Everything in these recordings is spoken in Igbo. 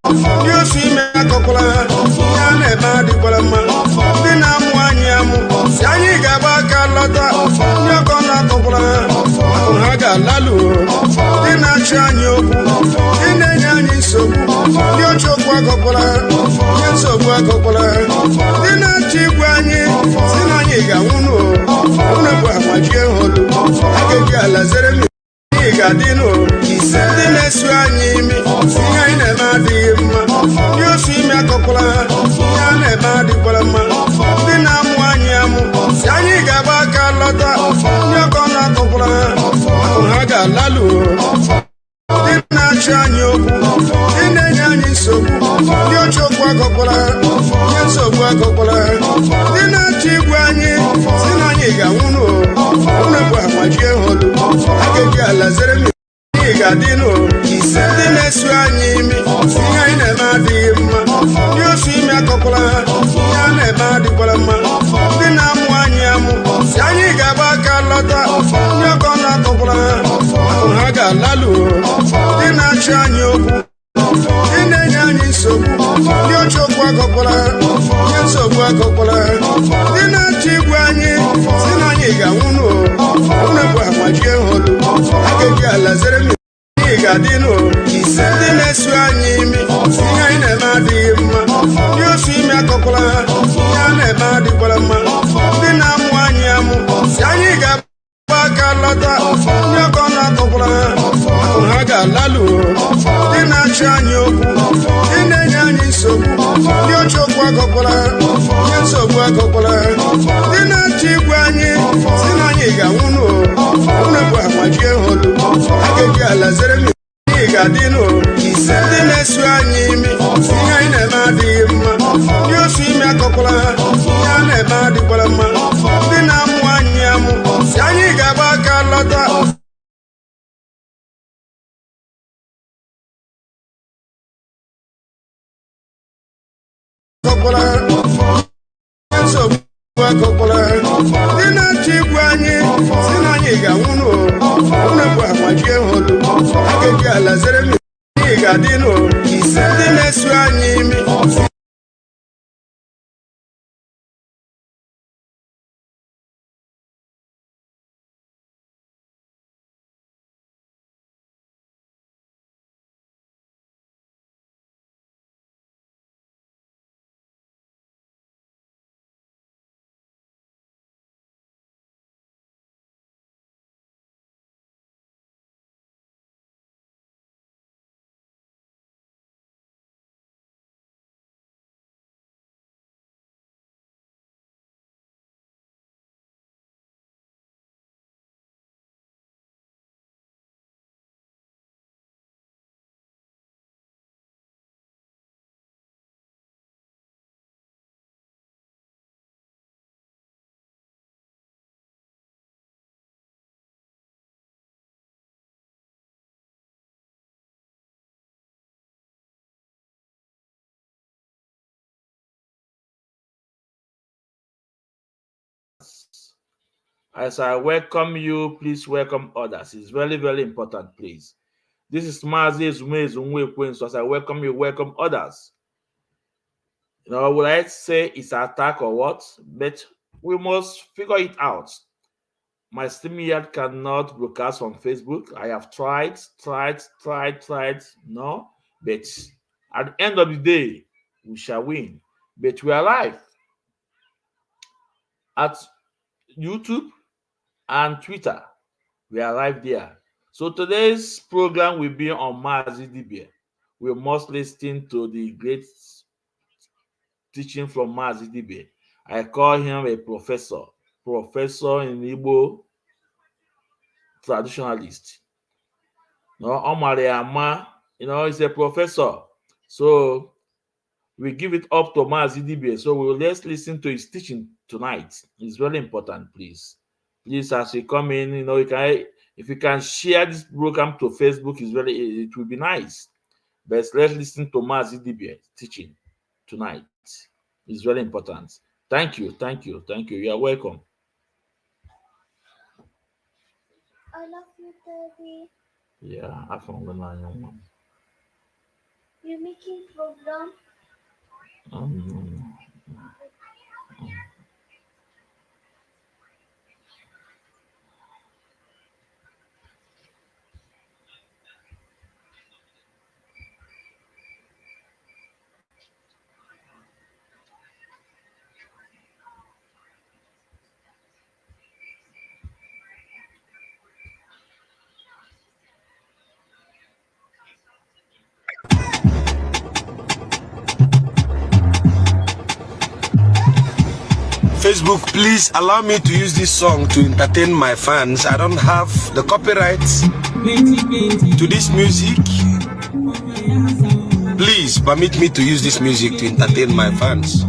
You see me a couple of Yana Madi Balama, Dinam Wanyamu, Yani Gabaka Lata, Yakona Copla, Haga Lalu, Dina Chanyoku, Dina Yani Sobu, Yocho Quacopola, Yenso Quacopola, Dina Chiguani, Sinaniga Uno, Unabua Majian, Agaga Lazaremi. Gadino, Dina Swani, Sina Madima, you see me a couple of Yana Madi Palama, Dina Wanyamu, Yani Gabaka Lata, Yakona Copla, Haga Lalu, Dina Chanyoku, Dina Yani Sobu, Yocho Quacopola, Yenso Quacopola, Dina Chiguani, Sinaniga Uno, Unabua Majian, Agaga Lazaremi. Gadino, Dina Swani, Sina Madima, you see me a couple of Yana Madi Palama, Dina Wanyamu, Yani Gabaka Lata, Yakona Copla, Haga Lalu, Dina Chanyoku, Dina Yani Sobu, Yocho Quacopola, Yenso Quacopola, Dina Chiguani, Sinaniga Uno, Unabua Majian, Agaga Lazaremi. Gadino, Dina Swani, Sina Madima, you see me a couple of Yana Madi Palama, Dina Wanyamu, Yani Gabaka Lata, Yakona Copla, Haga Lalu, Dina Chanyoku, Dina Yani Sobu, Yocho Quacopola, Yenso Quacopola, Dina Chiguani, Sinaniga Uno, Unabua Majian, Agaga Lazaremi. Gadino, Dina Swani, Sina Madima, you see me a couple of Yana Madi Palama, Dina Wanyamu, Yani Gabaka Lata. So, Dina Chiguani, Sinaniga Uno, Unabua Majian, Agaga Lazaremi. Gadino, Dina Swani, As I welcome you, please welcome others. It's very, very important, please. This is Mazi Zumwe. So as I welcome you, welcome others. Would I say it's an attack or what? But we must figure it out. My StreamYard cannot broadcast on Facebook. I have tried. No, but at the end of the day, we shall win. But we are live at YouTube and Twitter. We are live there. So today's program will be on Mazi Dibia. We must listen to the great teaching from Mazi Dibia. I call him a professor in Igbo traditionalist. No, Omar Ama, he's a professor. So we give it up to Mazi Dibia. So let's listen to his teaching tonight. It's very important, please. Please, as you come in, if you can share this program to Facebook, it will be nice. But let's listen to Mazi Dibia teaching tonight. It's very important. Thank you. You are welcome. I love you, Daddy. Yeah, I found the line. You're making program. Facebook, please allow me to use this song to entertain my fans. I don't have the copyright to this music. Please permit me to use this music to entertain my fans.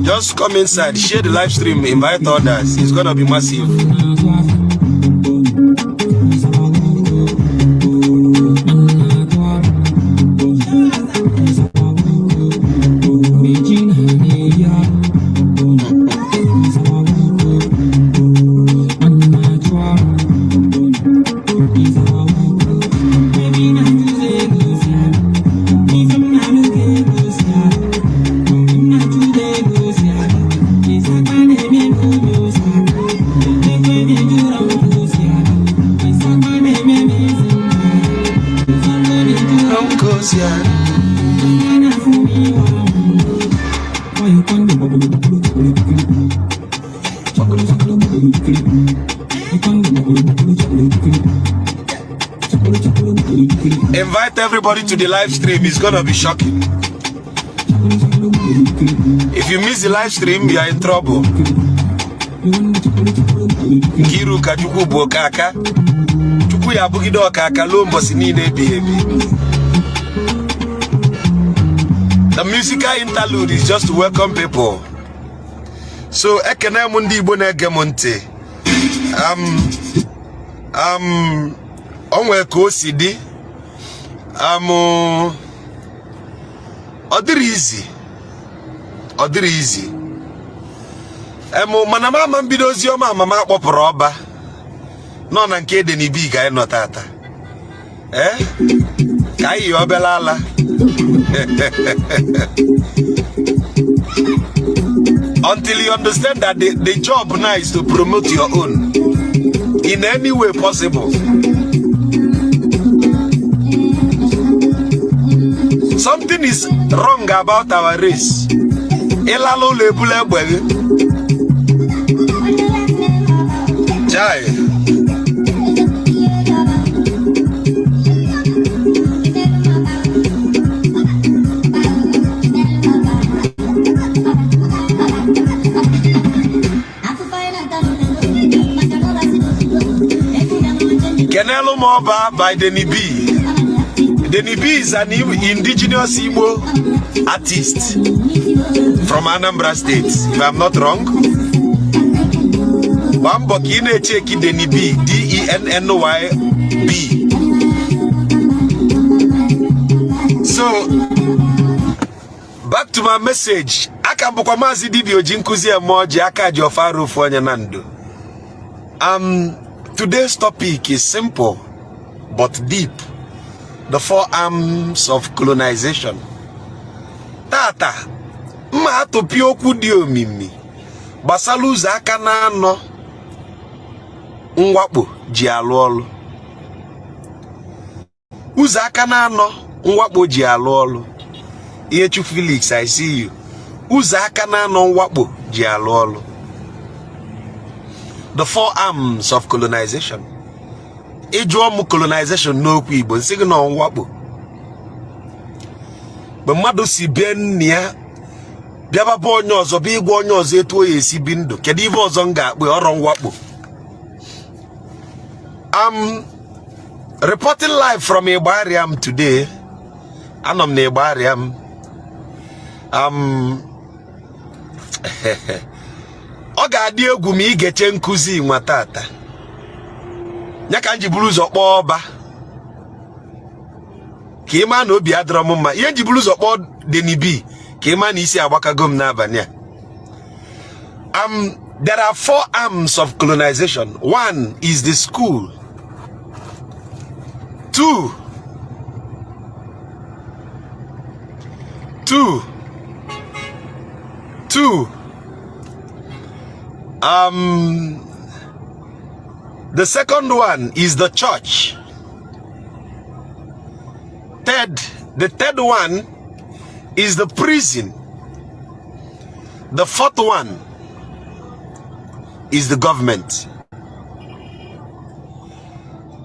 Just come inside, share the live stream, invite others. It's gonna be massive. Invite everybody to the live stream. It's gonna be shocking. If you miss the live stream, you are in trouble. Kiru kajuku bokaka. Chuku ya bugido kaka lombo sinine baby. The musical interlude is just to welcome people. So ekene mundi igbo na-ege m ntị. Onwe ka o si dị. Ọ dịrị easy. Mana mama mbido ozi ọma mama akpọpụrụ ọba. Nọ na nke Denibi ga ịnọ tata. Ka anyị obela ala. Until you understand that the job now is to promote your own in any way possible. Something is wrong about our race. Elalo lebule bwe. Jai. Kenelo Moba by Denibi. Denibi is an indigenous Igbo artist from Anambra State, if I'm not wrong. Bambokine cheki Denibi, D-E-N-N-Y-B. So, back to my message. Akambukwa mazi dibio jinkuzi ya moji akaji ofaru fwanya nando. Today's topic is simple but deep. The four arms of colonization. Tata, ma atopio kudio mimi. Basaluza aka na ano. Mwakpo ji alụ ọlụ. Uza aka na ano. Mwakpo ji alụ ọlụ. Ihechu Felix, I see you. Uza aka na ano mwakpo ji alụ ọlụ. the four arms of colonization. Ijuomu colonization no kwibo nsigi no nwakpo. But mmadụ si bịa nnia bịaba bụ onye ọzọ bụ igwe onye ọzọ etu o esi bi ndụ. Kedu ife ọzọ m ga-akpụ ọrụ nwakpo? I'm reporting live from Igbariam today. Anọ m na Igbariam. Ọ ga-adị egwu ma ị geche nkuzi nwa tata. Nya ka nji buru ụzọ kpọọ ọba. Ka ịma na obi adịrọ m mma. Ihe nji buru ụzọ kpọọ Denibi ka ịma na isi agbakago m n'abalị a. There are four arms of colonization. One is the school. Two, the second one is the church. The third one is the prison. The fourth one is the government.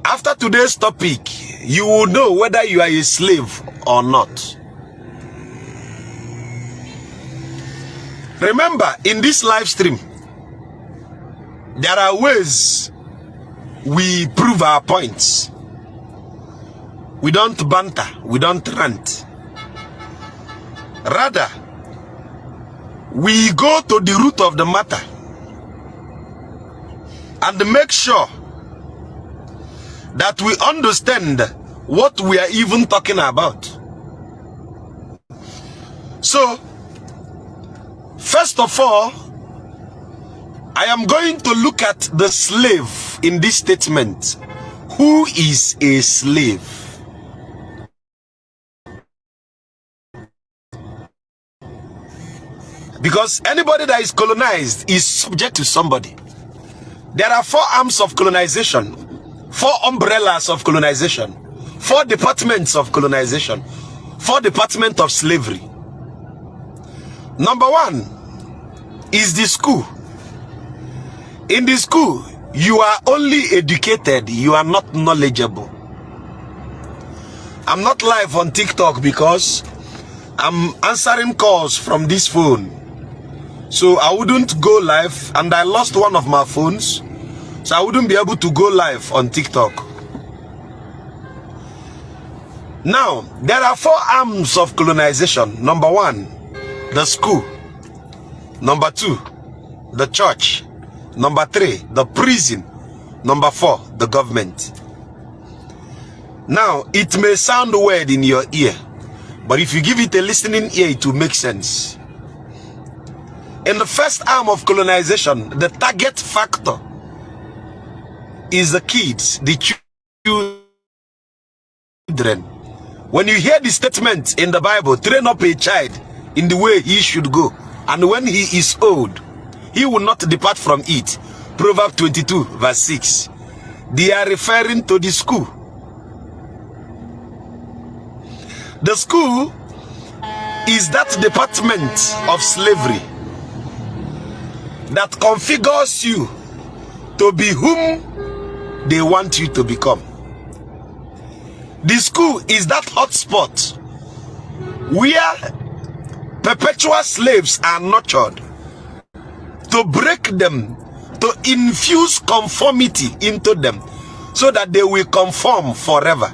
After today's topic, you will know whether you are a slave or not. Remember, in this live stream, there are ways we prove our points. We don't banter, we don't rant. Rather, we go to the root of the matter and make sure that we understand what we are even talking about. So, first of all, I am going to look at the slave in this statement. Who is a slave? Because anybody that is colonized is subject to somebody. There are four arms of colonization, four umbrellas of colonization, four departments of colonization, four departments of slavery. Number one is the school. In the school, you are only educated, you are not knowledgeable. I'm not live on TikTok because I'm answering calls from this phone. So I wouldn't go live, and I lost one of my phones, so I wouldn't be able to go live on TikTok. Now, there are four arms of colonization. Number one, the school. Number two, the church. Number three, the prison. Number four, the government. Now, it may sound weird in your ear, but if you give it a listening ear, it will make sense. In the first arm of colonization, the target factor is the kids, the children. When you hear the statement in the Bible, train up a child in the way he should go, and when he is old, he will not depart from it. Proverbs 22 verse 6. They are referring to the school. The school is that department of slavery that configures you to be whom they want you to become. The school is that hotspot where perpetual slaves are nurtured to break them, to infuse conformity into them so that they will conform forever.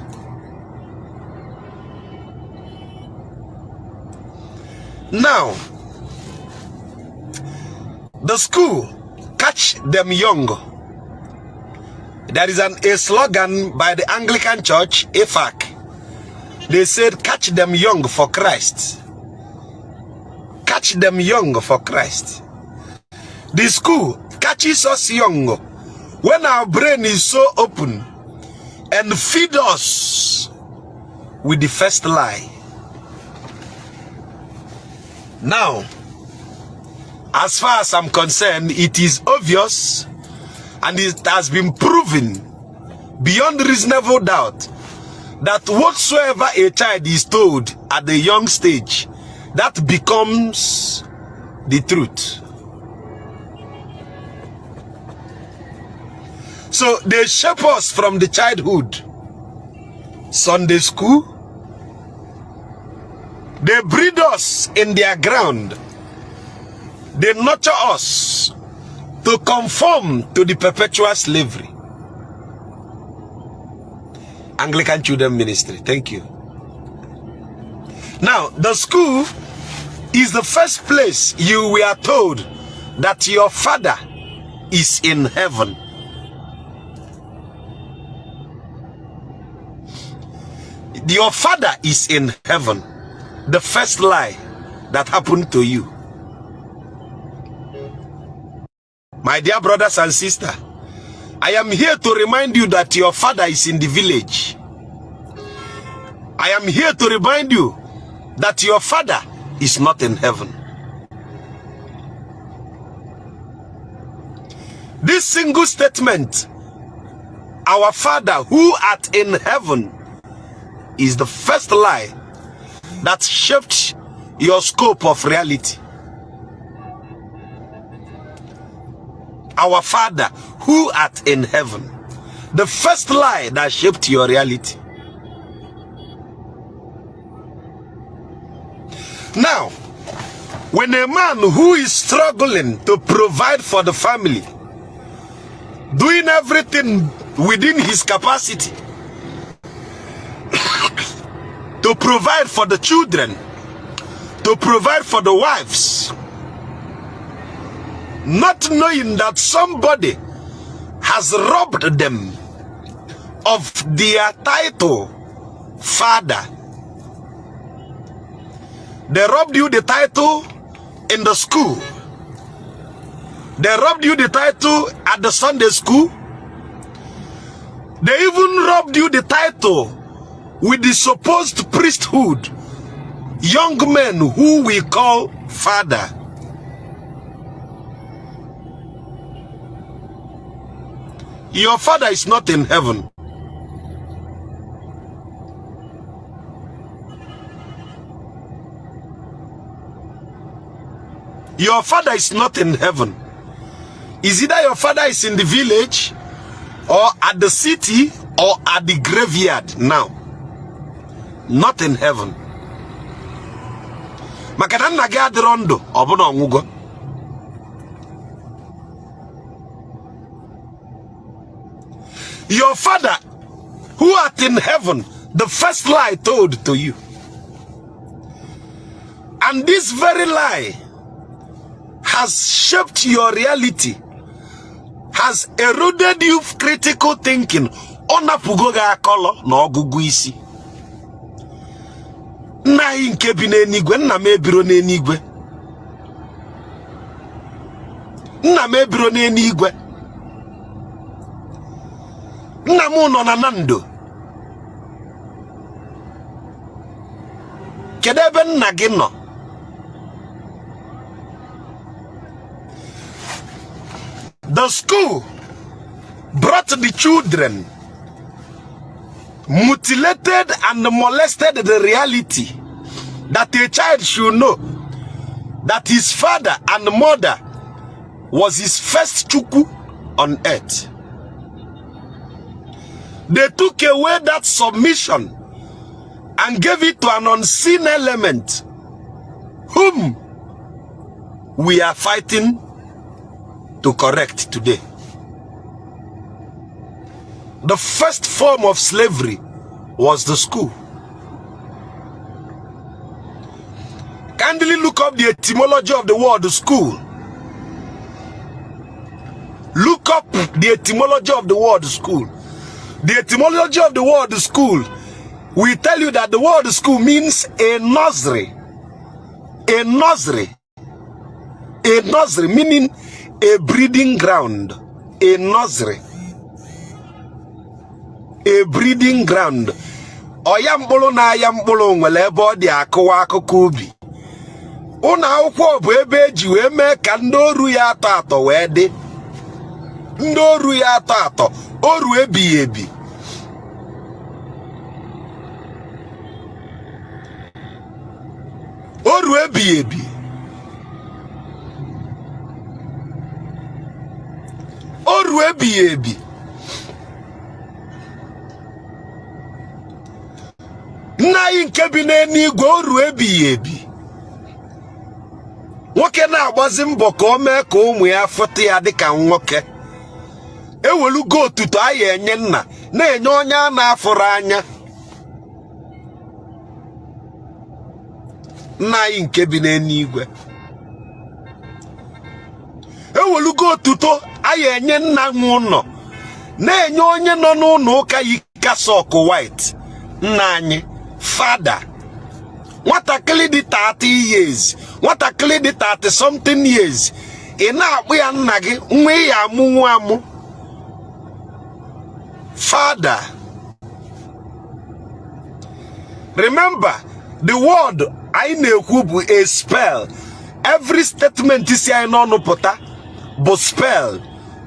Now, the school, catch them young. There is a slogan by the Anglican Church, AFAC. They said, catch them young for Christ. Catch them young for Christ. The school catches us young when our brain is so open and feed us with the first lie. Now, as far as I'm concerned, it is obvious and it has been proven beyond reasonable doubt that whatsoever a child is told at the young stage, that becomes the truth. So they shape us from the childhood. Sunday school, they breed us in their ground. They nurture us to conform to the perpetual slavery. Anglican Children Ministry, thank you. Now, the school is the first place you were told that your father is in heaven. Your father is in heaven. The first lie that happened to you. My dear brothers and sisters, I am here to remind you that your father is in the village. I am here to remind you that your father is not in heaven. This single statement, our Father who art in heaven, is the first lie that shaped your scope of reality. Our Father who art in heaven, the first lie that shaped your reality. Now, when a man who is struggling to provide for the family, doing everything within his capacity to provide for the children, to provide for the wives, not knowing that somebody has robbed them of their title, father. They robbed you the title in the school. They robbed you the title at the Sunday school. They even robbed you the title with the supposed priesthood. Young men who we call father. Your father is not in heaven. Your father is not in heaven. Is either your father is in the village, or at the city, or at the graveyard now. Not in heaven. Makadana gadrondo obono ngugo. Your father who art in heaven, the first lie told to you. And this very lie has shaped your reality, has eroded you critical thinking. Ona pugoga akolo na ogugu isi. Na nke bi n'enigwe, nna m ebiro n'enigwe. Nna m ebiro n'enigwe. Nna m nọ na nando. Kedu ebe nna gị nọ? The school brought the children, mutilated and molested the reality that a child should know that his father and mother was his first chuku on earth. They took away that submission and gave it to an unseen element whom we are fighting to correct today. The first form of slavery was the school. Kindly look up the etymology of the word school. Look up the etymology of the word school. The etymology of the word school will tell you that the word school means a nursery. A nursery. A nursery meaning a breeding ground. A nursery. A breeding ground. Oyambolo na ayambolo nwele ebe ọ dị akụwa akụkọ ubi. Ụlọ akwụkwọ bụ ebe eji wee mee ka ndị oru ya atọ atọ wee dị. Ndị oru ya atọ atọ, oru ebighị ebi. Oru ebighị ebi. Oru ebighị ebi. nna anyị nke bi n'eluigwe oru ebighị ebi nwoke na-agbazi mbọ ka o mee ka ụmụ ya fụta ya dịka nwoke ewelugo otuto anyị enye nna na-enye onye a na-afụrụ anya nna anyị nke bi n'eluigwe ewelugo otuto anyị enye nna nwe ụlọ na-enye onye nọ n'ụlọ ụka yi kasọk white nna anyị fada nwatakịrị dị 30 years nwatakịrị dị 30 something years ị na-akpụ ya nna gị nwa ya amụnwu amụ Father. Remember, the word I know a spell. Every statement is here no pota, but spell.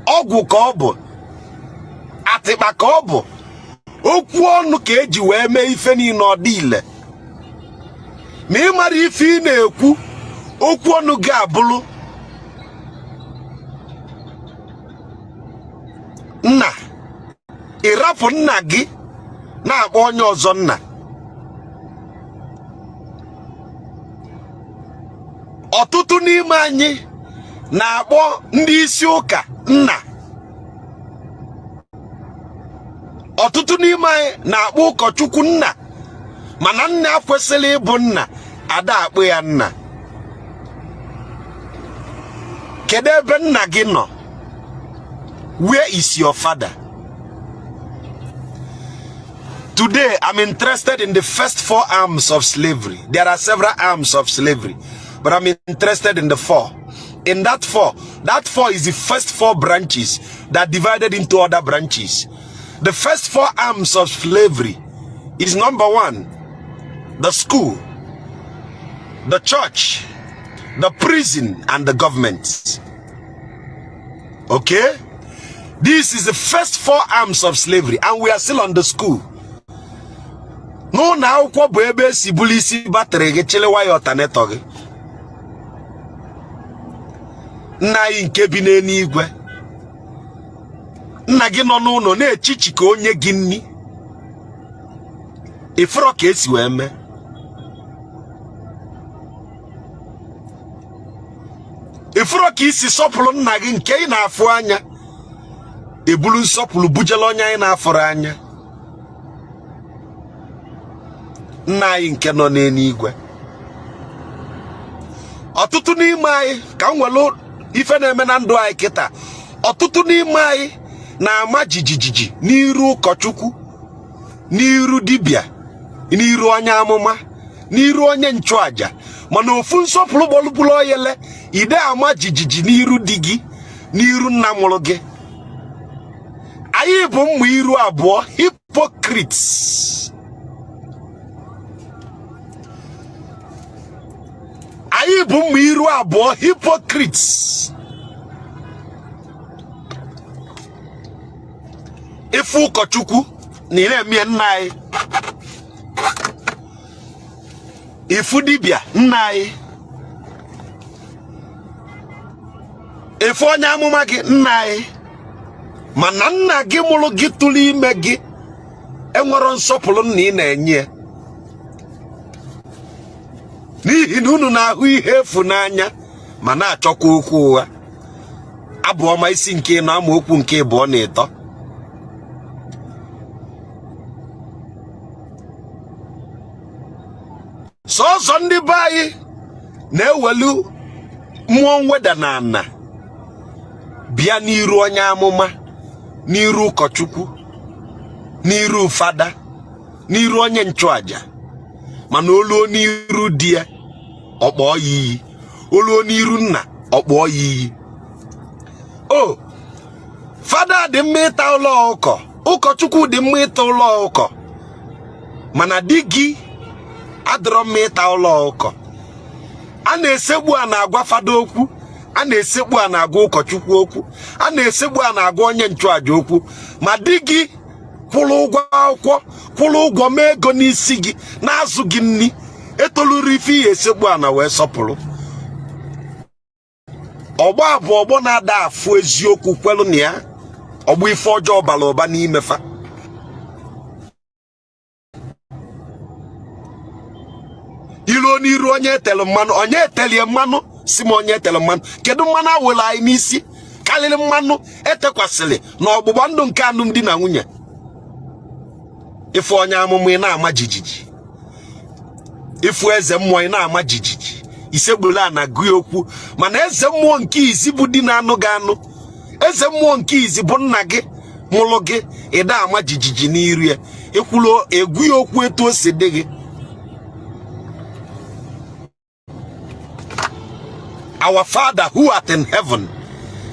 Ogu kobo. Atiba kobo. Okwu ka eji wee mee ife ni no dile. Ma ị mara ife ị na-ekwu, okwu ọnụ gị abụrụ nna. Ịrapụ nna gị na-akpọ onye ọzọ nna. Ọtụtụ n'ime anyị na-akpọ ndị isi ụka nna. Ọtụtụ n'ime anyị na-akpọ ụkọchukwu nna. Mana nna kwesịrị ịbụ nna, ada akpọ ya nna. Kedu ebe nna gị nọ? Where is your father? Today, I'm interested in the first 4 arms of slavery. There are several arms of slavery, but I'm interested in the 4. In that 4 is the first 4 branches that divided into other branches. The first 4 arms of slavery is number 1, the school, the church, the prison, and the government. Okay? This is the first 4 arms of slavery, and we are still on the school. No, now kwa bebe si bulisi battery ge chele wa alternator ge. Na nke bi n'eluigwe. Nna gị nọ n'ụlọ na-echichi ka onye gị nni. Ifro ka esi wee mee. Ifro ka isi sọpụrụ nna gị nke ị na-afụ anya. Ebulu nsọpụrụ bujela onye anyị na-afụrụ anya. Nna anyị nke nọ n'eluigwe. Ọtụtụ n'ime anyị ka nwelu ife na-eme na ndụ anyị kịta. Ọtụtụ n'ime anyị na-ama jijiji n'iru ụkọchukwu, n'iru dibịa, n'iru onye amụma, n'iru onye nchụaja. Mana ofu nsọpụrụ gbọlụgbụlụ oyele ide ama jijiji n'iru di gị, n'iru nna mụrụ gị. Anyị bụ ụmụ iru abụọ, hypocrites. Anyị bụ ụmụ iru abụọ, hypocrites. Ifu ụkọchukwu na eme nna anyị. Ifu dibịa nna anyị. Ifu onye amụma gị nna anyị. Mana nna gị mụrụ gị tụrụ ime gị enwere nsọpụrụ nna ị na-enye. N'ihi na unu na-ahụ ihe efu n'anya ma na-achọkwa okwu ụgha. Abụ ọma isi nke na amaokwu nke 2 na 3. Sọọsọ ndị be anyị na-ewelu mmụọ mweda na ana bịa n'iru onye amụma, n'iru ụkọchukwu, n'iru fada, n'iru onye nchụaja. Mana oluo n'iru di ya ọkpọ ya iyi, oluo n'iru nna ọkpọ ya iyi. O fada dị mma ịta ụlọ ụkọ, ụkọchukwu dị mma ịta ụlọ ụkọ, mana di gị adịrọ mma ịta ụlọ ụkọ. A na-esekpu a na-agwa fada okwu, a na-esekpu a na-agwa ụkọchukwu okwu, a na-esekpu a na-agwa onye nchụaja okwu, ma di gị kwụrụ ụgwọ akwụkwọ, kwụrụ ụgwọ mee ego n'isi gị, na-azụ gị nni, etoluru ife ihe esekpu a na wee sọpụrụ. Ọgbọ abụ ọgbọ na-ada afụ eziokwu kwelu na ya, ọgbọ ife ọjọọ bara ụba n'imefa. Ilo n'iru onye tele mmanụ, onye tele mmanụ, si m onye tele mmanụ. Kedu mmanụ awụla anyị n'isi? Kalili mmanụ etekwasịrị na ọgbụgba ndụ nke alụmdi na nwunye. Ifu onye amụmụ ị na-ama jijiji. Ifu eze mmụọ ị na-ama jijiji. Isegbula na gụ okwu. Mana eze mmụọ nke izi bụ di na anụ ga anụ. Eze mmụọ nke izi bụ nna gị mụlụ gị. Ị da-ama jijiji n'iru ya. Ekwulo egwu okwu etu o si dị gị. Our Father who art in heaven,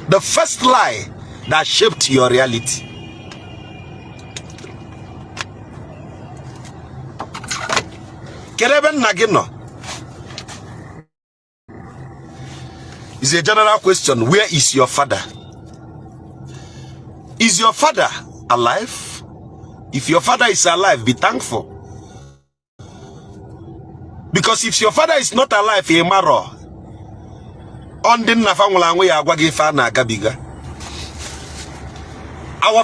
the first lie that shaped your reality. Kereben Nagino is a general question. Where is your father? Is your father alive? If your father is alive, be thankful. Because if your father is not alive, he marrow. Our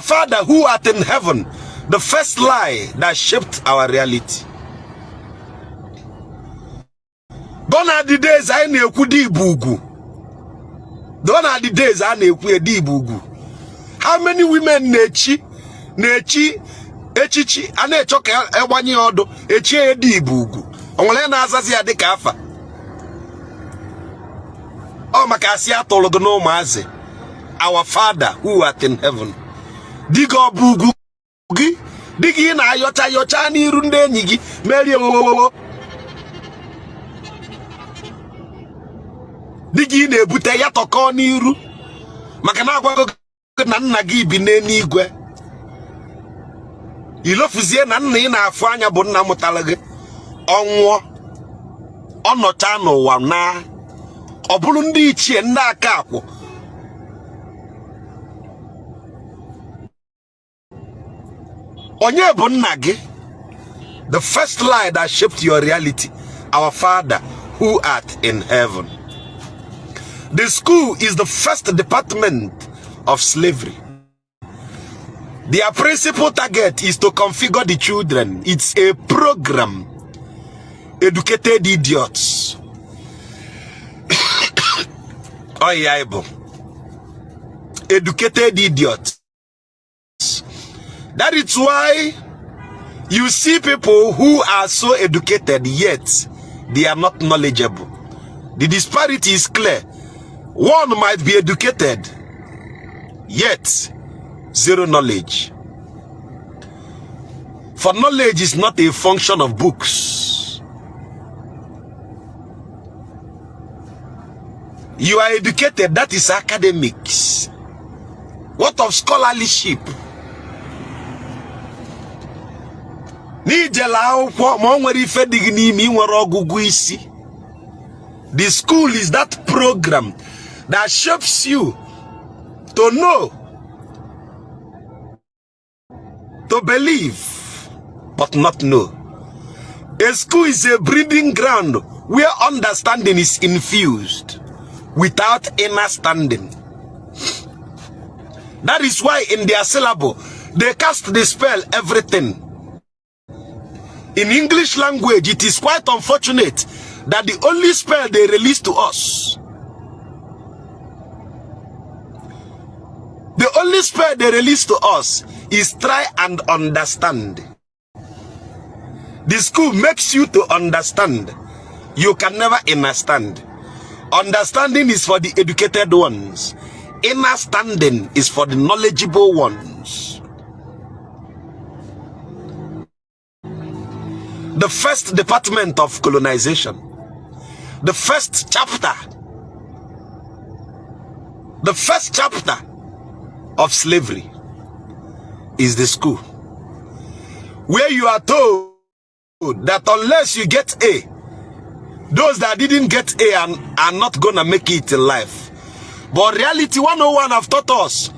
Father who art in heaven, the first lie that shaped our reality. Gone are the days I knew di bugu. Gone are the days I knew di bugu. How many women echichi ane choke ewanyi odo echi di bugu. Ongle na azazi adika afa. Oh makasi atologo no maze. Our Father who art in heaven. Digo bugu gi digi na yocha ni runde nyigi meri wo. Digi na ebute ya toko n'iru maka na agwago na nna gị bi n'eluigwe. Ilofuzie na nna ị na-afụ anya bụ nna mụtara gị ọnwụọ ọnọcha n'ụwa na ọ bụrụ ndị ichie ndị aka akwụ. Onye bụ nna gị? The first lie that shaped your reality. Our Father who art in heaven. The school is the first department of slavery. Their principal target is to configure the children. It's a program. Educated idiots. Oh yeah, educated idiots. That is why you see people who are so educated yet they are not knowledgeable. The disparity is clear. One might be educated, yet zero knowledge. For knowledge is not a function of books. You are educated, that is academics. What of scholarship? The school is that program that shapes you to know, to believe, but not know. A school is a breeding ground where understanding is infused without inner standing. That is why in their syllable, they cast the spell everything. In English language, it is quite unfortunate that the only spell they release to us, the only spell they release to us is try and understand. The school makes you to understand. You can never understand. Understanding is for the educated ones. Understanding is for the knowledgeable ones. The first department of colonization, the first chapter of slavery is the school, where you are told that unless you get A, those that didn't get A are not gonna make it in life. But reality 101 have taught us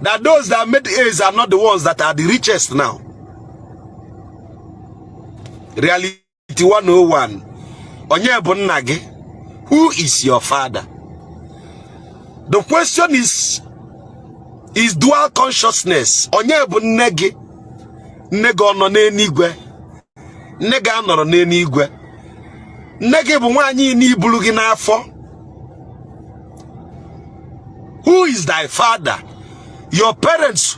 that those that made A's are not the ones that are the richest now. Reality 101. Onye bụ nna gị? Who is your father? The question is dual consciousness. Onye bụ nne gị? Nne gị ọ nọ n'eluigwe? Nne gị anọrọ n'eluigwe? Nege bu nwanyi ni ibulu gi n'afọ. Who is thy father? Your parents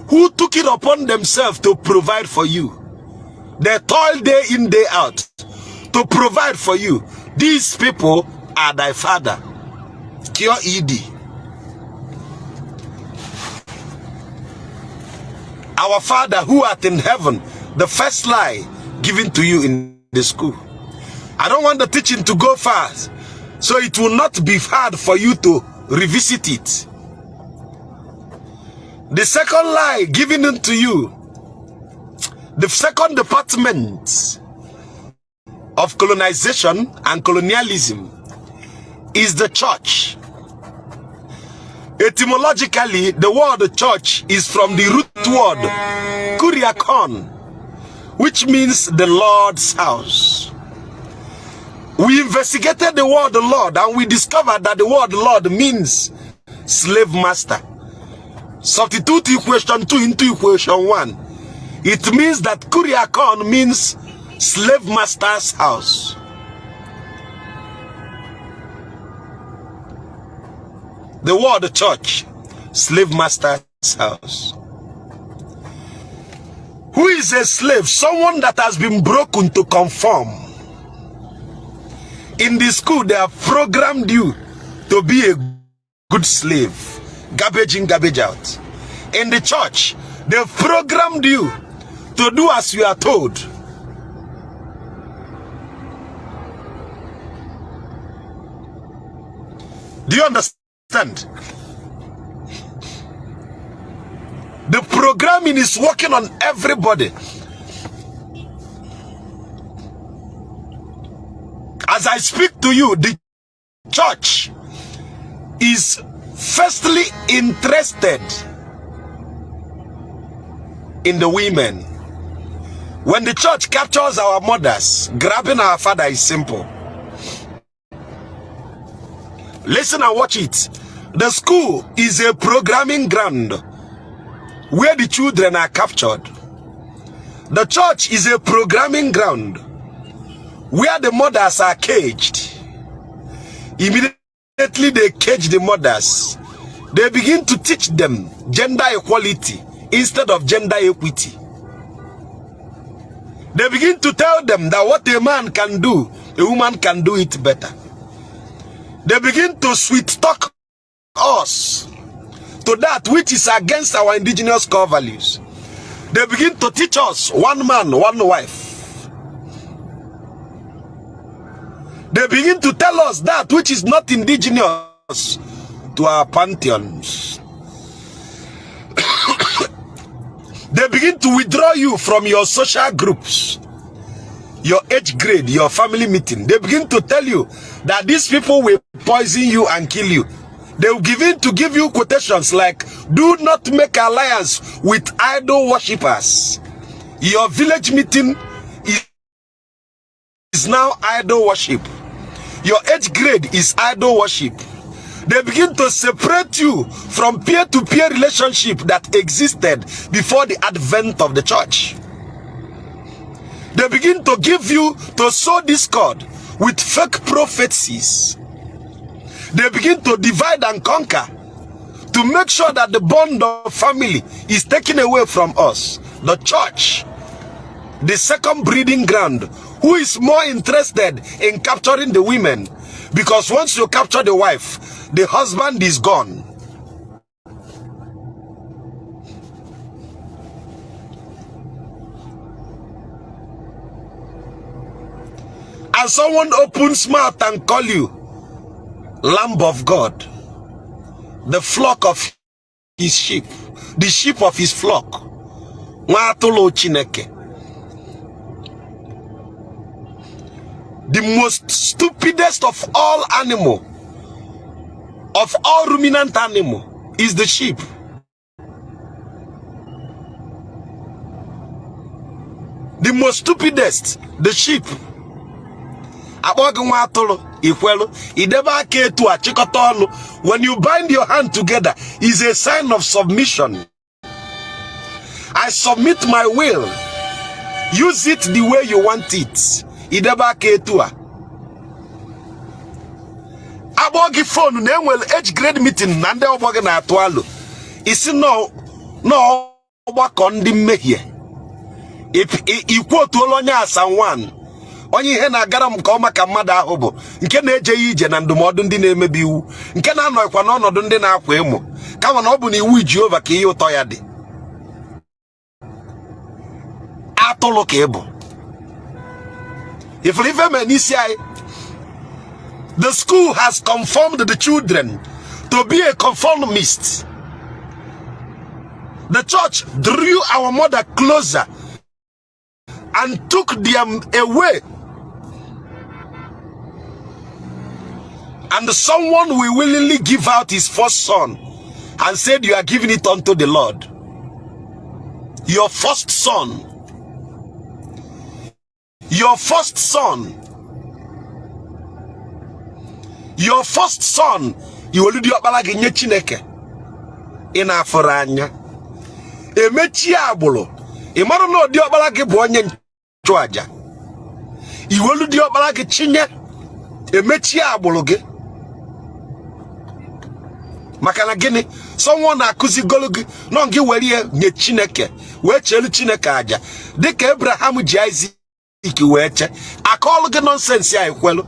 who took it upon themselves to provide for you. They toil day in, day out to provide for you. These people are thy father. Kyo ED. Our Father who art in heaven, the first lie given to you in the school. I don't want the teaching to go fast, so it will not be hard for you to revisit it. The second lie given unto you, the second department of colonization and colonialism, is the church. Etymologically, the word church is from the root word kuriakon, which means the Lord's house. We investigated the word Lord and we discovered that the word Lord means slave master. Substitute equation 2 into equation 1. It means that kuriakon means slave master's house. The word church, slave master's house. Who is a slave? Someone that has been broken to conform. In the school, they have programmed you to be a good slave. Garbage in, garbage out. In the church, they've programmed you to do as you are told. Do you understand? The programming is working on everybody. As I speak to you, the church is firstly interested in the women. When the church captures our mothers, grabbing our father is simple. Listen and watch it. The school is a programming ground where the children are captured. The church is a programming ground where the mothers are caged. Immediately they cage the mothers. They begin to teach them gender equality instead of gender equity. They begin to tell them that what a man can do, a woman can do it better. They begin to sweet talk us to that which is against our indigenous core values. They begin to teach us one man, one wife. They begin to tell us that which is not indigenous to our pantheons. They begin to withdraw you from your social groups, your age grade, your family meeting. They begin to tell you that these people will poison you and kill you. They will begin to give you quotations like, do not make alliance with idol worshippers. Your village meeting is now idol worship. Your age grade is idol worship. They begin to separate you from peer-to-peer relationship that existed before the advent of the church. They begin to give you to sow discord with fake prophecies. They begin to divide and conquer to make sure that the bond of family is taken away from us. The church, the second breeding ground, who is more interested in capturing the women, because once you capture the wife, the husband is gone. And someone opens mouth and call you Lamb of God, the flock of his sheep, the sheep of his flock. The most stupidest of all animal, of all ruminant animal, is the sheep. The most stupidest, the sheep. When you bind your hand together, is a sign of submission. I submit my will. Use it the way you want it. Abogi phone na enwel age grade meeting na ndị ọgbọ gị na-atụ alụ. Isi no ọgbakọ ndị mmehie. Ikwu otu onye asan 1. Onye ihe na-agara m ka ọ maka mmadụ ahụ bụ nke na-ejeghị ije na ndụmọdụ ndị na-emebi iwu, nke na-anọkwa n'ọnọdụ ndị na-akwa emo, kama na ọ bụ na iwu Jehova ka ihe ụtọ ya dị. Atụlụ ka ị bụ. If the school has conformed the children to be a conformist. The church drew our mother closer and took them away. And someone will willingly give out his first son and said, you are giving it unto the Lord. Your first son. Your first son. Your first son. You will do your nye Chineke. In Aforanya. Emechi abulo. Imaro no di obala ge bu onye nchuaja. Iwelu di obala ge chinye. Emechi abulo ge. Makana gini, someone akuzi gologi no ngi were nye Chineke. We chelu Chineke aja. Dika Abraham ji Isaac we che. Akolu ge nonsense ya ekwelu.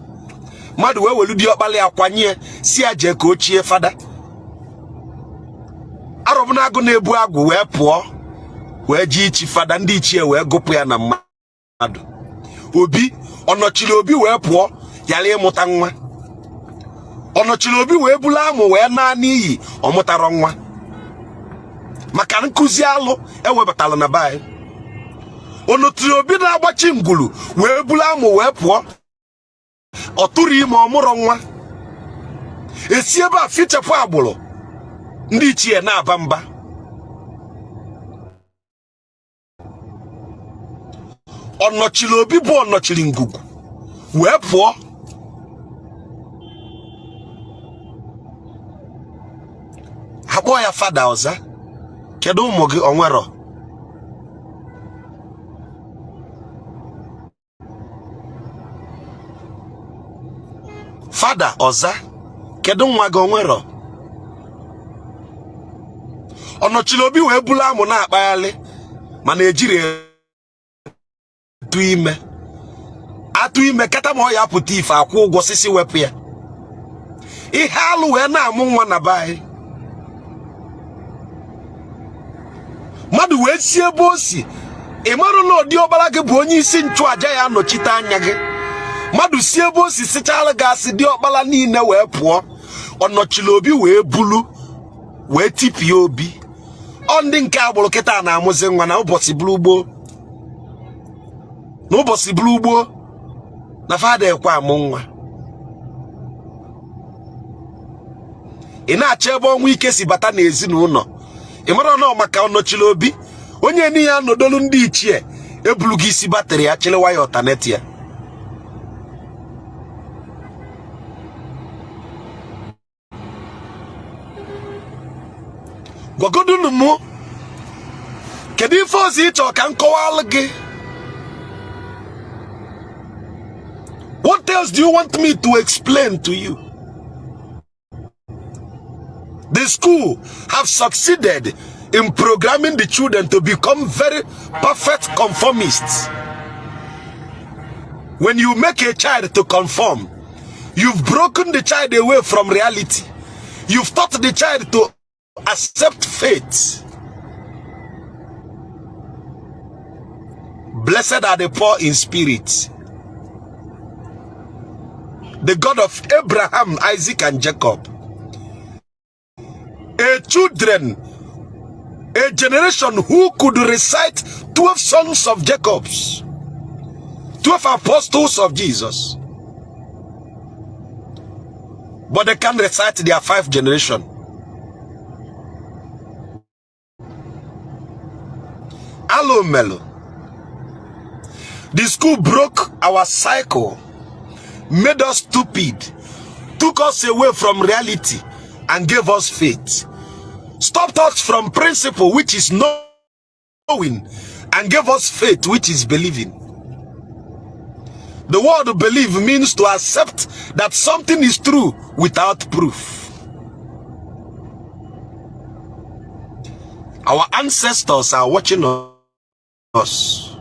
Madu we welu di obala akwanye si aje ka ochie fada. Arobuna agu na ebu agu we puo. We ji ichi fada ndị ichie we gopu ya na mmadụ. Obi onochiri obi we puo yale ịmụta nwa. Onochiri obi we bula amụ we na n'iyi ọmụtara nwa. Maka nkuzi alụ ewebatala na bai. Onochiri obi na agbachi ngulu we bula amụ we puo. Ọtụrụ ime ọmụrụ nwa. Esi ebe a fichapụ agbụrụ. Ndị ichie na-aba mba. Onochiri obi bụ onochiri ngugu wee pụọ. Akpọ ya fada ọza. Kedu ụmụ gị onwero? Fada ọza. Kedu nwa gị onwero? Onochiri obi wee bula amụ na-akpaghalị mana ejiri atụ ime kata ma ọ ya pụta ife akwụ ụgwọ sisi wepụ ya. Ihe alụ wee na-amụ nwa na bai. Mmadụ wee si ebe o si. Ị marụ na ọdị ọbara gị bụ onye isi nchụaja ya nọchite anya gị. Mmadụ si ebe o si sichala gasị dị ọkpala niile wee pụọ. Onochiri obi wee bulu wee tipie obi. Ọ ndị nke agbụrụ kịta na-amụzi nwa na ụbọchị buru ugbo. N'ụbọchị buru ugbo na fada ekwe amụ nwa. Ị na-achọ ebe ọnwụ ike si bata n'ezinụlọ. Ị mara na maka onochiri obi onye ni ya nọdolu ndị ichie ebulugo isi batrị ya chịlewa ya ọtanet ya. Gwagodunu mụ kedu ife ozi ịchọ ka nkọwalụ gị? What else do you want me to explain to you? The school have succeeded in programming the children to become very perfect conformists. When you make a child to conform, you've broken the child away from reality. You've taught the child to accept fate. Blessed are the poor in spirit. The God of Abraham, Isaac, and Jacob. A generation who could recite 12 sons of Jacob's, 12 apostles of Jesus. But they can't recite their 5th generation. Hello, Melo. The school broke our cycle, made us stupid, took us away from reality, and gave us faith. Stopped us from principle, which is knowing, and gave us faith, which is believing. The word believe means to accept that something is true without proof. Our ancestors are watching us.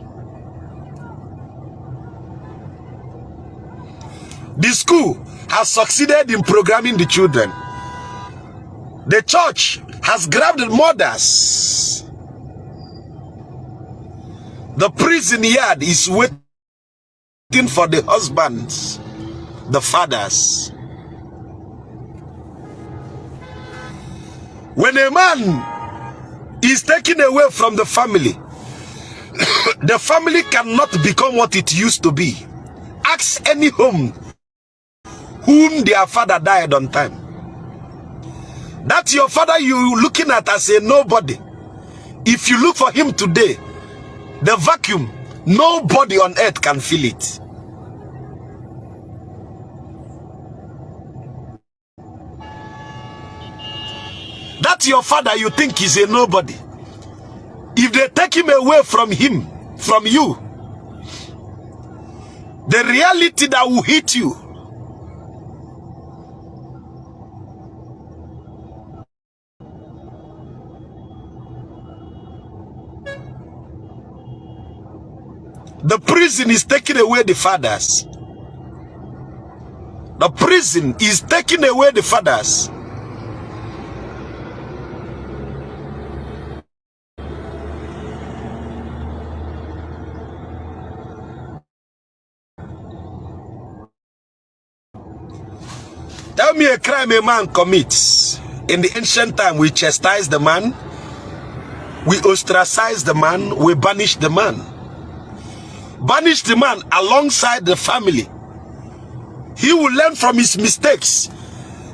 The school has succeeded in programming the children. The church has grabbed the mothers. The prison yard is waiting for the husbands, the fathers. When a man is taken away from the family, the family cannot become what it used to be. Ask any home whom their father died on time. That's your father you looking at as a nobody. If you look for him today, the vacuum, nobody on earth can fill it. That's your father you think is a nobody. If they take him away from him, from you, the reality that will hit you, the prison is taking away the fathers. The prison is taking away the fathers. Tell me a crime a man commits. In the ancient time, we chastise the man, we ostracize the man, we banish the man. Banish the man alongside the family. He will learn from his mistakes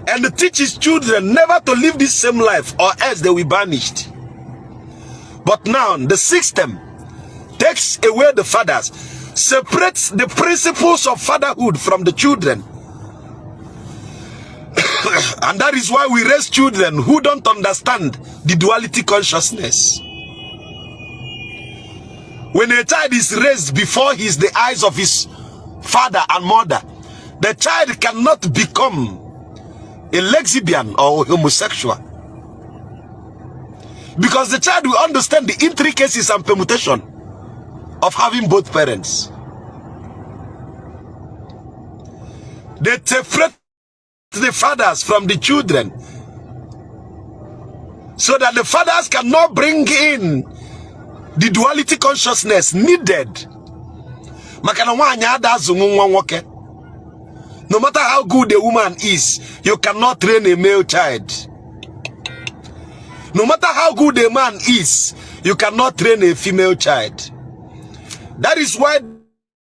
and teach his children never to live this same life, or else they will be banished. But now the system takes away the fathers, separates the principles of fatherhood from the children. And that is why we raise children who don't understand the duality consciousness. When a child is raised before the eyes of his father and mother, the child cannot become a lesbian or homosexual. Because the child will understand the intricacies and permutation of having both parents. They separate the fathers from the children so that the fathers cannot bring in the duality consciousness needed. No matter how good a woman is, you cannot train a male child. No matter how good a man is, you cannot train a female child. That is why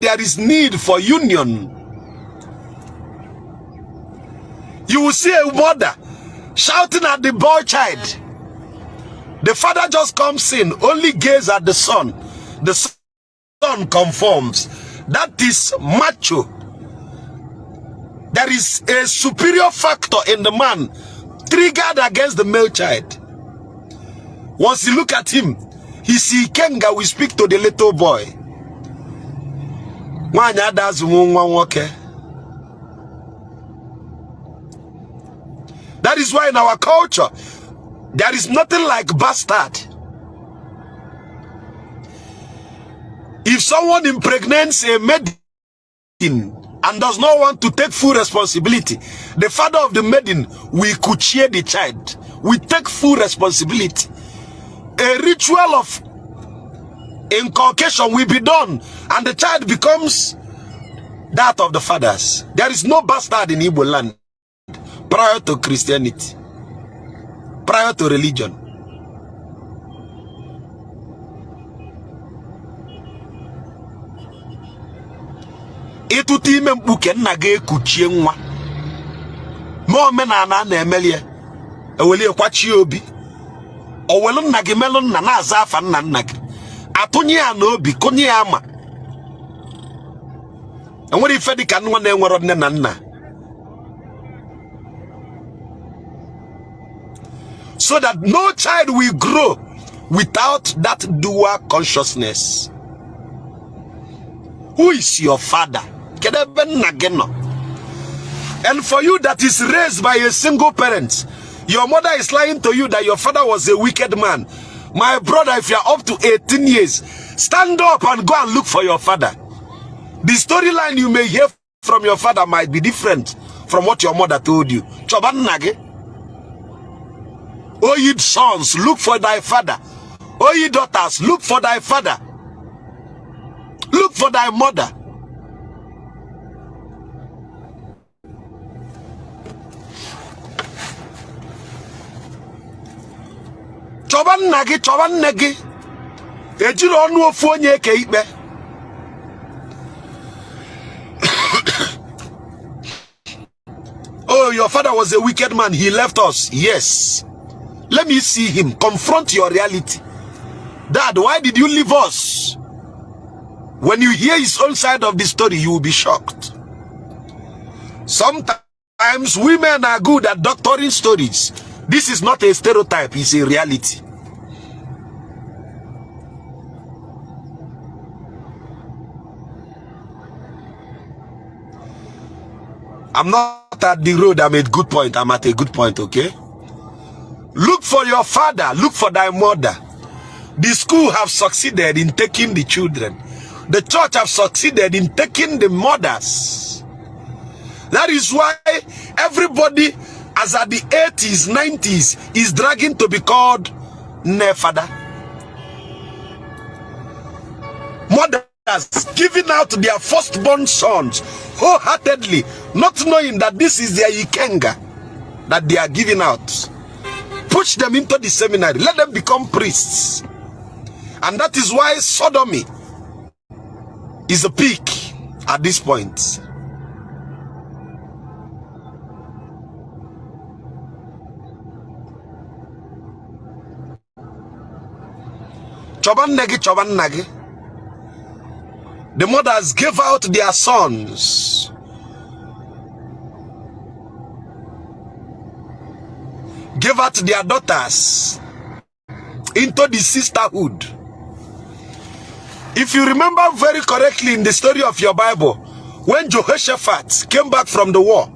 there is need for union. You will see a mother shouting at the boy child. The father just comes in, only gaze at the son. The son conforms. That is macho. There is a superior factor in the man triggered against the male child. Once you look at him, he see Kenga will speak to the little boy. That is why in our culture, there is nothing like bastard. If someone impregnates a maiden and does not want to take full responsibility, the father of the maiden will kuchie the child, will take full responsibility. A ritual of inculcation will be done, and the child becomes that of the fathers. There is no bastard in Igbo land prior to Christianity, prior to religion. Etuti ime mkpuke nna ga ekuchie nwa ma omenala na emelie eweli kwachi obi owelu nna gị melu nna na-aza afa nna nna gị atụnye ya na obi konye ya ama. Enwere ife dị ka nwa na-enwero nne na nna. So that no child will grow without that dual consciousness. Who is your father? And for you that is raised by a single parent, your mother is lying to you that your father was a wicked man. My brother, if you are up to 18 years, stand up and go and look for your father. The storyline you may hear from your father might be different from what your mother told you. O ye sons, look for thy father. O ye daughters, look for thy father. Look for thy mother. Choban nagi. Ejiro onu ofu onye ke ikpe. Oh, your father was a wicked man. He left us. Yes. Let me see him. Confront your reality. Dad, why did you leave us? When you hear his own side of the story, you will be shocked. Sometimes women are good at doctoring stories. This is not a stereotype, it's a reality. I'm not at the road, I'm at a good point. I'm at a good point, okay? Look for your father, look for thy mother. The school have succeeded in taking the children. The church have succeeded in taking the mothers. That is why everybody, as at the 80s, 90s, is dragging to be called Nefada. Mothers giving out their firstborn sons wholeheartedly, not knowing that this is their Ikenga that they are giving out. Push them into the seminary, let them become priests. And that is why sodomy is a peak at this point. Choban nagi. The mothers gave out their sons. Gave out their daughters into the sisterhood. If you remember very correctly in the story of your Bible, when Jehoshaphat came back from the war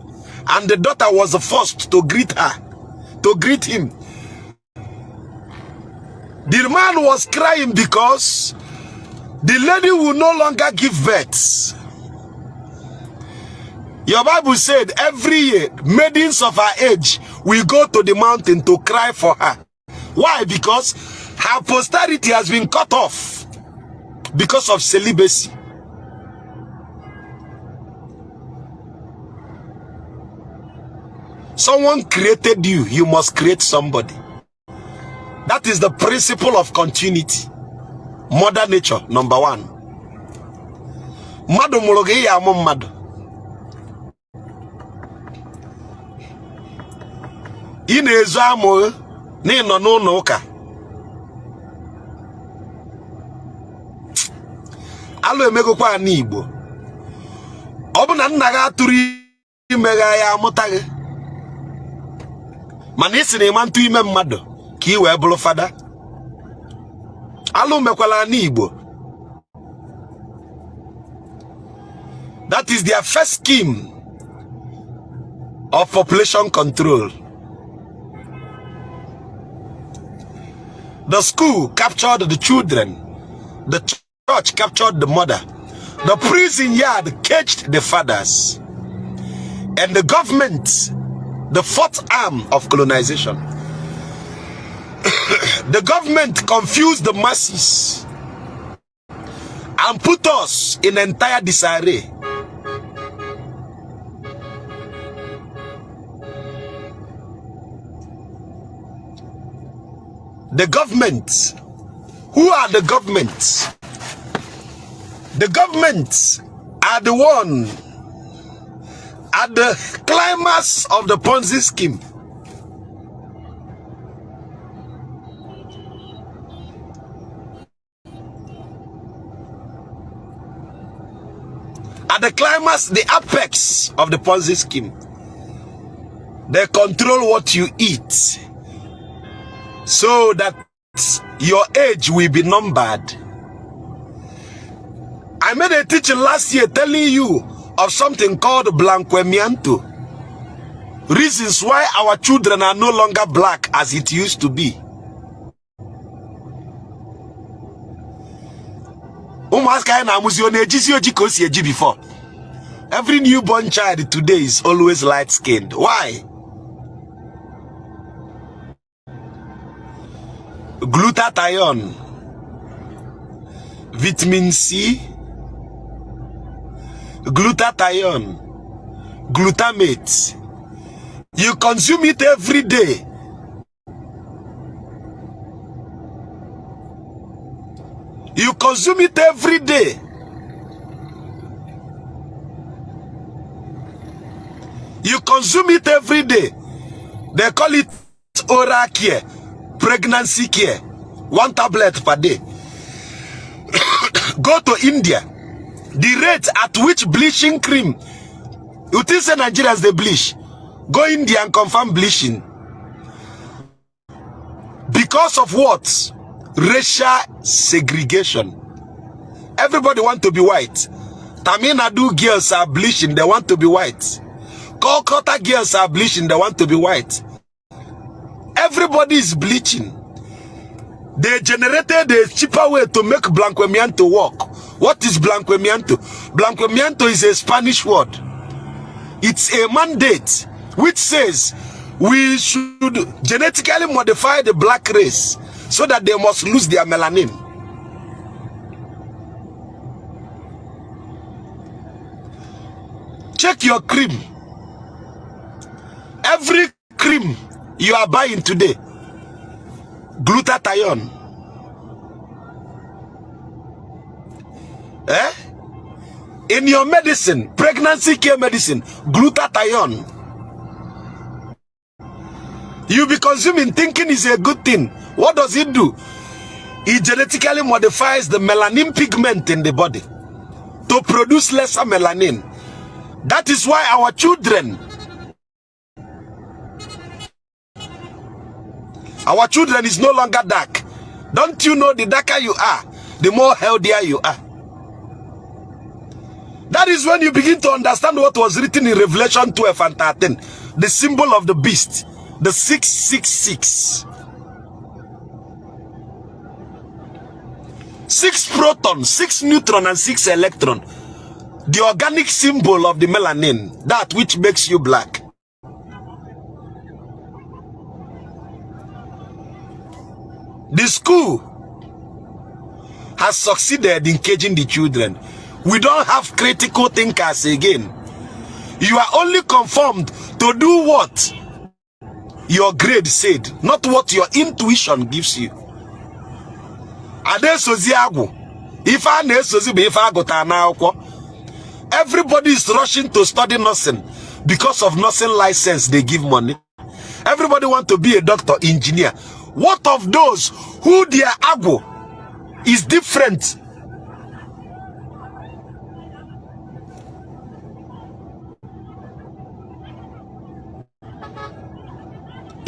and the daughter was the first to greet him, the man was crying because the lady will no longer give birth. Your Bible said every year, maidens of her age will go to the mountain to cry for her. Why? Because her posterity has been cut off because of celibacy. Someone created you, you must create somebody. That is the principle of continuity. Mother nature, number one. Madu muloge ya madu. Ine ezo amo ni no no ka. Alo emego kwa ni Igbo. Obu na nna ga aturu imega ya amuta gi. Mana isi na imantu ime mmadu ka I wee bụrụ fada. Alo mekwala ni Igbo. That is their first scheme of population control. The school captured the children. The church captured the mother. The prison yard caged the fathers. And the government, the fourth arm of colonization, the government confused the masses and put us in entire disarray. The government, who are the governments? The governments are the one at the climax of the Ponzi scheme. At the climax, the apex of the Ponzi scheme. They control what you eat, so that your age will be numbered. I made a teaching last year telling you of something called blanquemiento. Reasons why our children are no longer black as it used to be. Before. Every newborn child today is always light-skinned. Why? Glutathione, vitamin C, glutathione, glutamate. You consume it every day. You consume it every day. You consume it every day. They call it oral care, pregnancy care. 1 tablet per day. Go to India. The rate at which bleaching cream, you think say Nigerians they bleach? Go India and confirm bleaching. Because of what? Racial segregation. Everybody want to be white. Tamil Nadu girls are bleaching, they want to be white. Kolkata girls are bleaching, they want to be white. Everybody is bleaching. They generated a cheaper way to make blanquemiento work. What is blanquemiento? Blanquemiento is a Spanish word. It's a mandate which says we should genetically modify the black race so that they must lose their melanin. Check your cream. Every cream you are buying today, glutathione. In your medicine, pregnancy care medicine, glutathione. You be consuming thinking is a good thing. What does it do? It genetically modifies the melanin pigment in the body to produce lesser melanin. That is why our children is no longer dark. Don't you know the darker you are, the more healthier you are? That is when you begin to understand what was written in Revelation 12 and 13. The symbol of the beast, the 666. 6 proton, 6 neutron and 6 electron. The organic symbol of the melanin, that which makes you black. The school has succeeded in caging the children. We don't have critical thinkers again. You are only conformed to do what your grade said, not what your intuition gives you. Everybody is rushing to study nursing because of nursing license they give money. Everybody want to be a doctor, engineer. What of those who their agbo is different?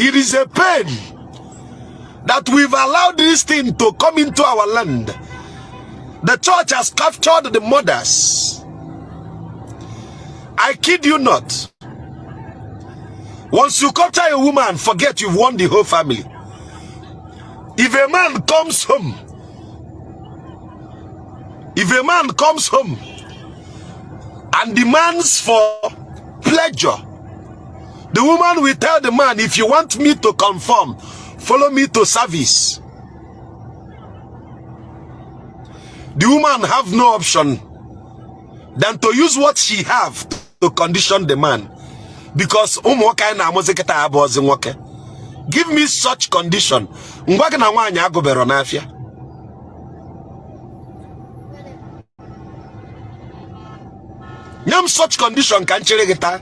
It is a pain that we've allowed this thing to come into our land. The church has captured the mothers. I kid you not. Once you capture a woman, forget you've won the whole family. If a man comes home, and demands for pleasure, the woman will tell the man, if you want me to conform, follow me to service. The woman have no option than to use what she have to condition the man. Because give me such condition. Such condition can chere.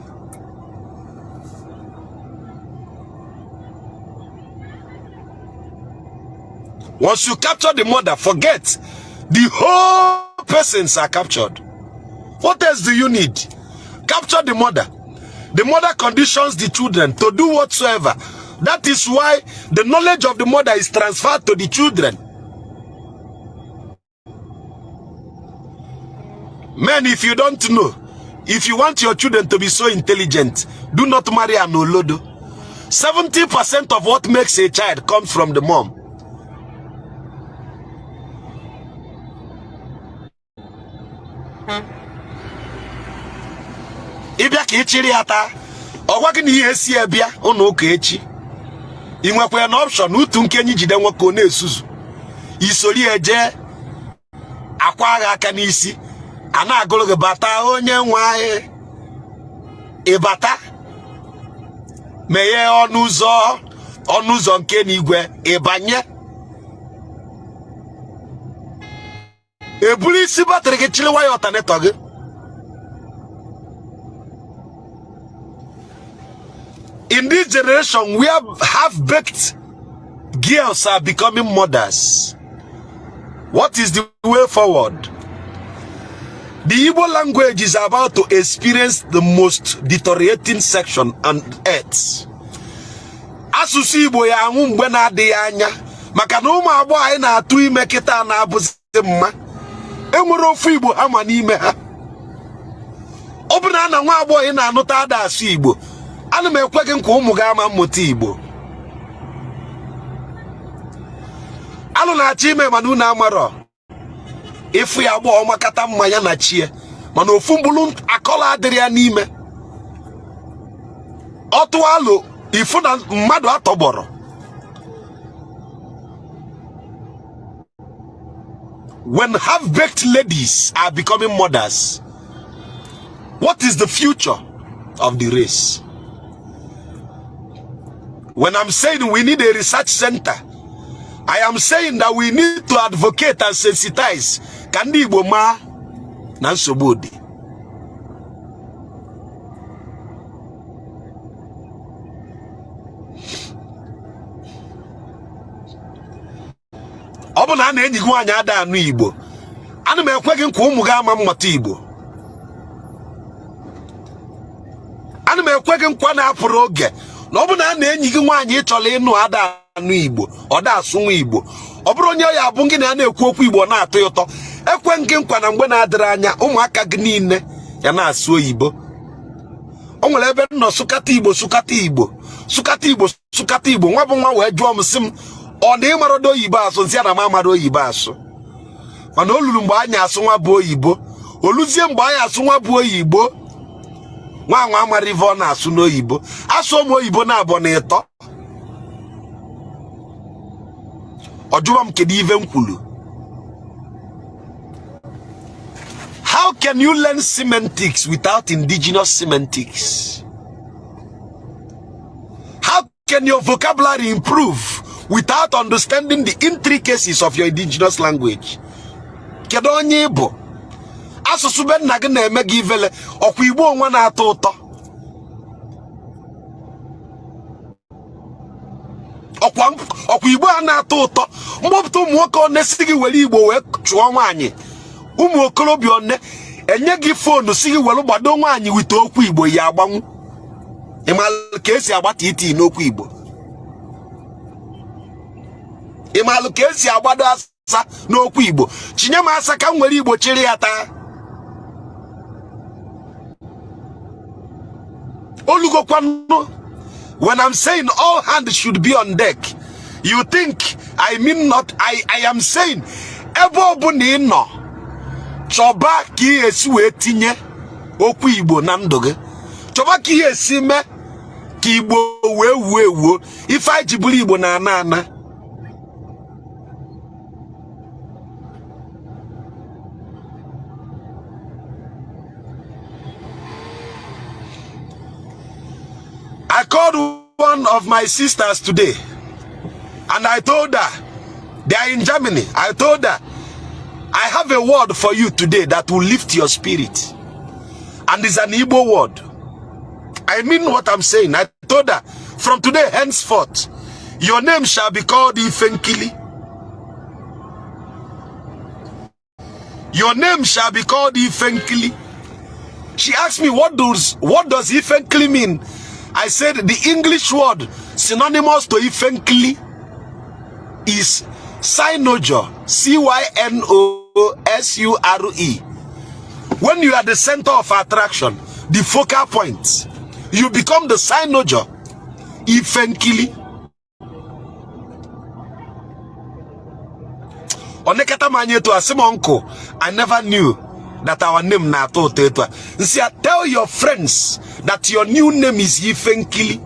Once you capture the mother, forget the whole persons are captured. What else do you need? Capture the mother. The mother conditions the children to do whatsoever. That is why the knowledge of the mother is transferred to the children. Men, if you don't know, If you want your children to be so intelligent, do not marry an olodo. 70% of what makes a child comes from the mom. Ibia ka ichiri ata ogwa gị na ihe esi ebia unu ụka echi inwekwa na option utu nkenyi jide nwoke na esuzu isori eje akwa agha aka n'isi ana agụrụ gị bata onye nwe ịbata meghe ọnụ ụzọ nke n'igwe ịbanye eburu isi batrị gị chiri waya ọtanetọ gị. In this generation, we have half-baked girls are becoming mothers. What is the way forward? The Igbo language is about to experience the most deteriorating section on earth. Asụsụ Igbo ya anwụ mgbe na-adịghị anya maka na ụmụ agbọghọ anyị na-atụ ime kịta na-abụzi mma. Enwere ofu Igbo ha ma n'ime ha. Ọ bụ na nwa agbọghọ ị na-anụta ada asụ Igbo, ana m ekwe gị nkwa ụmụ gị ama mmụta Igbo. Alụ na-achọ ime mana unu amarọ. Ifu ya agbọghọ makata mma ya na chie mana ofu mbulu akọla adịrị ya n'ime. Ọtụ alụ ifu na mmadụ atọgbọrọ. When half-baked ladies are becoming mothers, what is the future of the race? When I'm saying we need a research center, I am saying that we need to advocate and sensitize kandi Igbo ma na nsogbu dị. Ọ bụ na a na-enyi gị nwaanyị ada anụ Igbo, ana m ekwe gị nkwa ụmụ gị ama mmụta Igbo. Ana m ekwe gị nkwa na-apụrụ oge na ọ bụ na a na-enyi gị nwaanyị ịchọla ịnụ ada anụ Igbo, ọ da asụ nwa Igbo. Ọ bụrụ onye ya abụ gị na na-ekwu okwu Igbo na-atọ ya ụtọ, ekwe gị nkwa na mgbe na-adịrị anya ụmụaka gị niile ya na-asụ oyibo. O nwere ebe nọ sụkata Igbo sụkata Igbo sụkata Igbo sụkata Igbo, nwa bụ nwa wee jụọ m sị m ọ na ịmarodo oyibo asụ, nsị ana m amara oyibo asụ. Mana o luru mgbe anyị asụ nwa bụ oyibo, oluzie mgbe anyị asụ nwa bụ oyibo, nwa amara ive ọ na-asụ n'oyibo. Asụ ụmụ oyibo na-abọ na ịtọ. Ọjụwa m kedu ive m kwulu. How can you learn semantics without indigenous semantics? How can your vocabulary improve without understanding the intricacies of your indigenous language? Kedu onye Igbo? Asụsụ be nna gị na-eme gị ivele, ọkwa Igbo onwe na-atọ ụtọ. Ọkwa Igbo a na-atọ ụtọ. Mgbọpụta ụmụ nwoke ọ na-esi gị were Igbo wee chụọ nwaanyị. Ụmụ okorobịa one enye gị foonu si gị were gbado nwaanyị wite okwu Igbo ya agbanwu. Ịmalụ ka esi agbata iti n'okwu Igbo. Ịmalụ ka esi agbado asa n'okwu Igbo. Chinye m asa ka m were Igbo chịrị ya taa. Olugokwanu. When I'm saying all hands should be on deck, you think I mean not. I am saying ebe ọbụna ị nọ chọba ka ihe esi wee tinye okwu Igbo na ndụ gị. Chọba ka ihe esi mee ka Igbo wee wuo ewuo. Ife anyị ji bụrụ Igbo na ana. I called one of my sisters today and I told her, they are in Germany. I told her, I have a word for you today that will lift your spirit. And it's an Igbo word. I mean what I'm saying. I told her, from today henceforth, your name shall be called Ifenkili. Your name shall be called Ifenkili. She asked me, what does Ifenkili mean? I said the English word synonymous to Ifenkili is Cynosure, Cynosure. When you are the center of attraction, the focal point, you become the Sinojo. Ifenkili. Onekata manye to asem uncle. I never knew that our name na to tetwa. See, tell your friends that your new name is Ifenkili.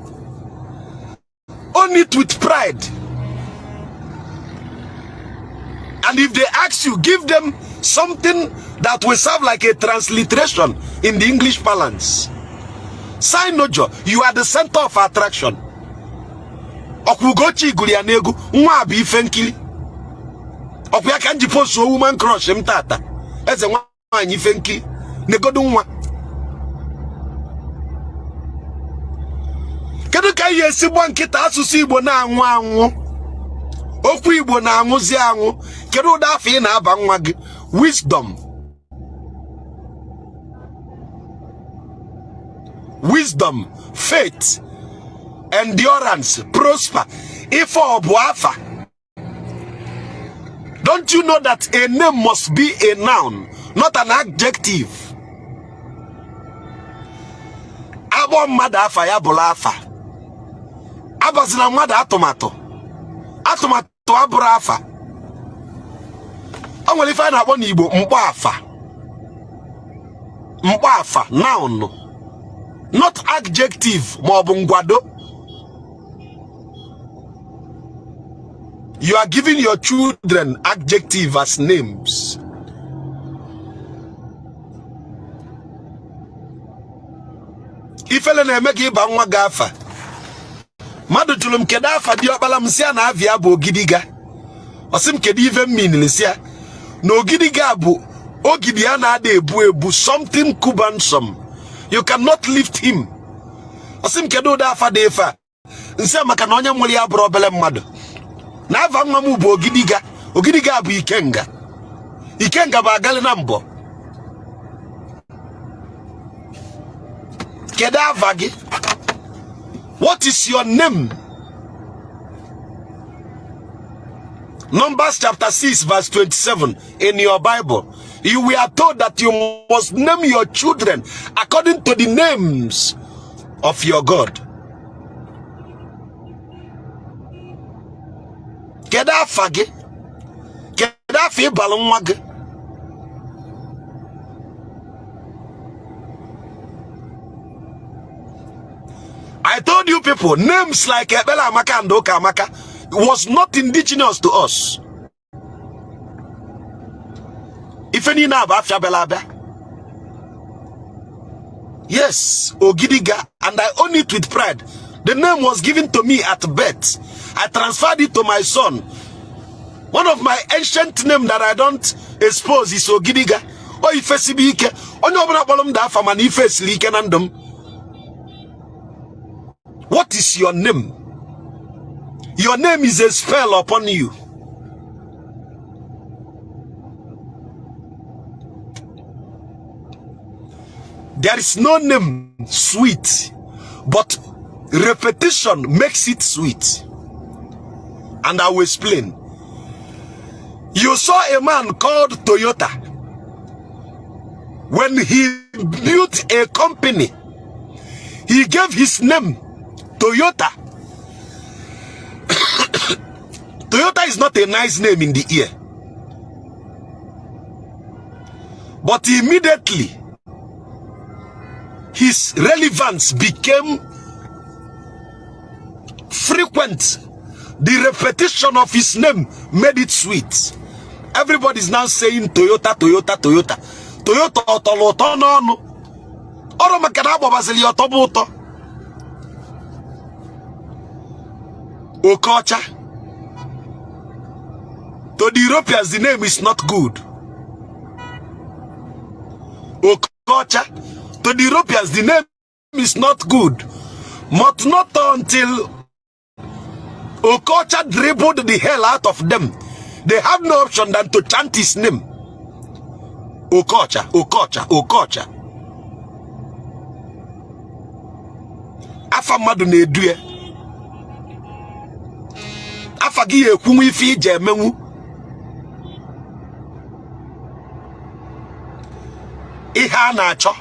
Own it with pride. And if they ask you, give them something that will serve like a transliteration in the English parlance. Sinojo, you are the center of attraction. Okugochi gulianegu, nwa bi Ifenkili. Okuya kanji poso woman crush mtata. Eze nwa Ifenkili. Negodu nwa. Kedu ka ihe esigbo nkịta asụsụ Igbo na-anwụ anwụ? Okwu Igbo na-anwụzi anwụ. Kedu ụda afọ ị na-aba nwa gị? Wisdom. Wisdom, faith, endurance, prosper. If Obuafa. Don't you know that a name must be a noun, not an adjective? Abo mada afa ya bula afa. Abazina mada atomato. Atomato abura afa. Onwere ife na akpọ n'Igbo mkpa afa. Mkpa afa, noun. Not adjective, maọbụ ngwado. You are giving your children adjective as names. Ifele na-eme ka ịba nwa gị afa. Mmadụ jụrụ m kedu afa dị ọkpala m si ya na avia bụ Ogidiga. Ọsị m kedu ife m mean si ya na Ogidiga bụ ogidi a na-ada ebu ebu, something cubansome. You cannot lift him. Ọsị m kedu ụda afa dị ife a. Nsị maka na onye nwere ya bụrụ obele mmadụ. Na afa nwa m bụ Ogidiga. Ogidiga bụ Ikenga. Ikenga bụ agali na mbọ. Kedu afa gị? What is your name? Numbers chapter 6 verse 27 in your Bible. You were told that you must name your children according to the names of your God. Keda fage, keda fi balonwage. I told you people, names like Ebela Amaka and Oka Amaka was not indigenous to us. If any now after Belaba. Yes, Ogidiga, and I own it with pride. The name was given to me at birth. I transferred it to my son. One of my ancient names that I don't expose is Ogidiga. Oh, if Sibike, Onobra Bolum da Faman if Slikenandum. What is your name? Your name is a spell upon you. There is no name sweet, but repetition makes it sweet. And I will explain. You saw a man called Toyota. When he built a company, he gave his name Toyota. Toyota is not a nice name in the ear. But immediately, his relevance became frequent. The repetition of his name made it sweet. Everybody is now saying Toyota, Toyota, Toyota. Toyota otoloto no. Oro makana babasili otobuto. Okocha. To the Europeans, the name is not good. Okocha. To the Europeans, the name is not good. But not until Okocha dribbled the hell out of them. They have no option than to chant his name. Okocha, Okocha, Okocha. Afa madu ne duye. Afa giye kumu ifi jemenwu. It Ihanacho.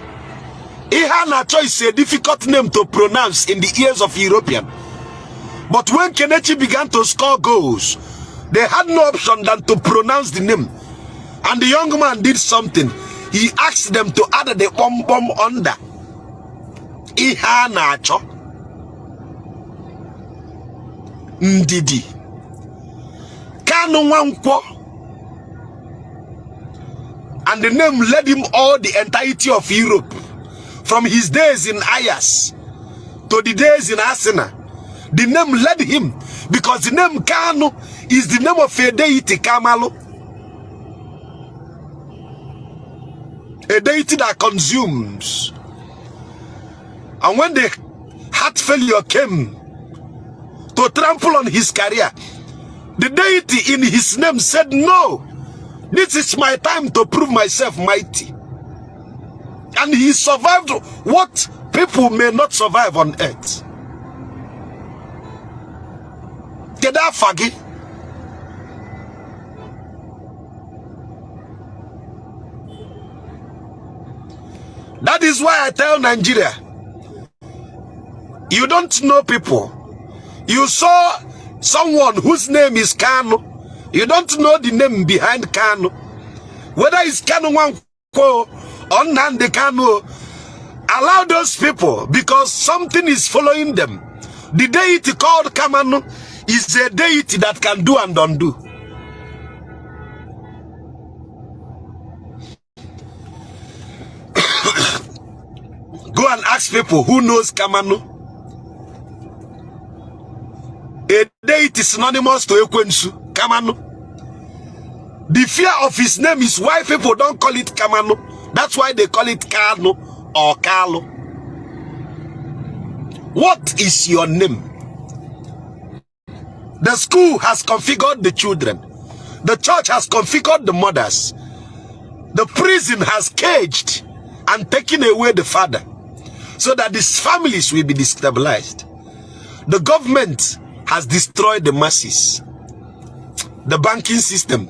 Ihanacho is a difficult name to pronounce in the ears of European. But when Kelechi began to score goals, they had no option than to pronounce the name. And the young man did something. He asked them to add the bomb under. Ihanacho. Ndidi. Kanu Nwankwo. And the name led him all the entirety of Europe. From his days in Ayas to the days in Arsenal. The name led him because the name Kanu is the name of a deity, Kamalu. A deity that consumes. And when the heart failure came to trample on his career, the deity in his name said, no, this is my time to prove myself mighty. And he survived what people may not survive on earth. Fagi. That is why I tell Nigeria, you don't know people. You saw someone whose name is Kanu. You don't know the name behind Kanu. Whether it's Kanu Nwankwo or Nnamdi Kanu, allow those people because something is following them. The deity called Kamanu is a deity that can do and undo. Go and ask people who knows Kamanu. A deity synonymous to Ekwensu, Kamanu. The fear of his name is why people don't call it Kamanu. That's why they call it Kanu or Kalu. What is your name? The school has configured the children. The church has configured the mothers. The prison has caged and taken away the father so that these families will be destabilized. The government has destroyed the masses. The banking system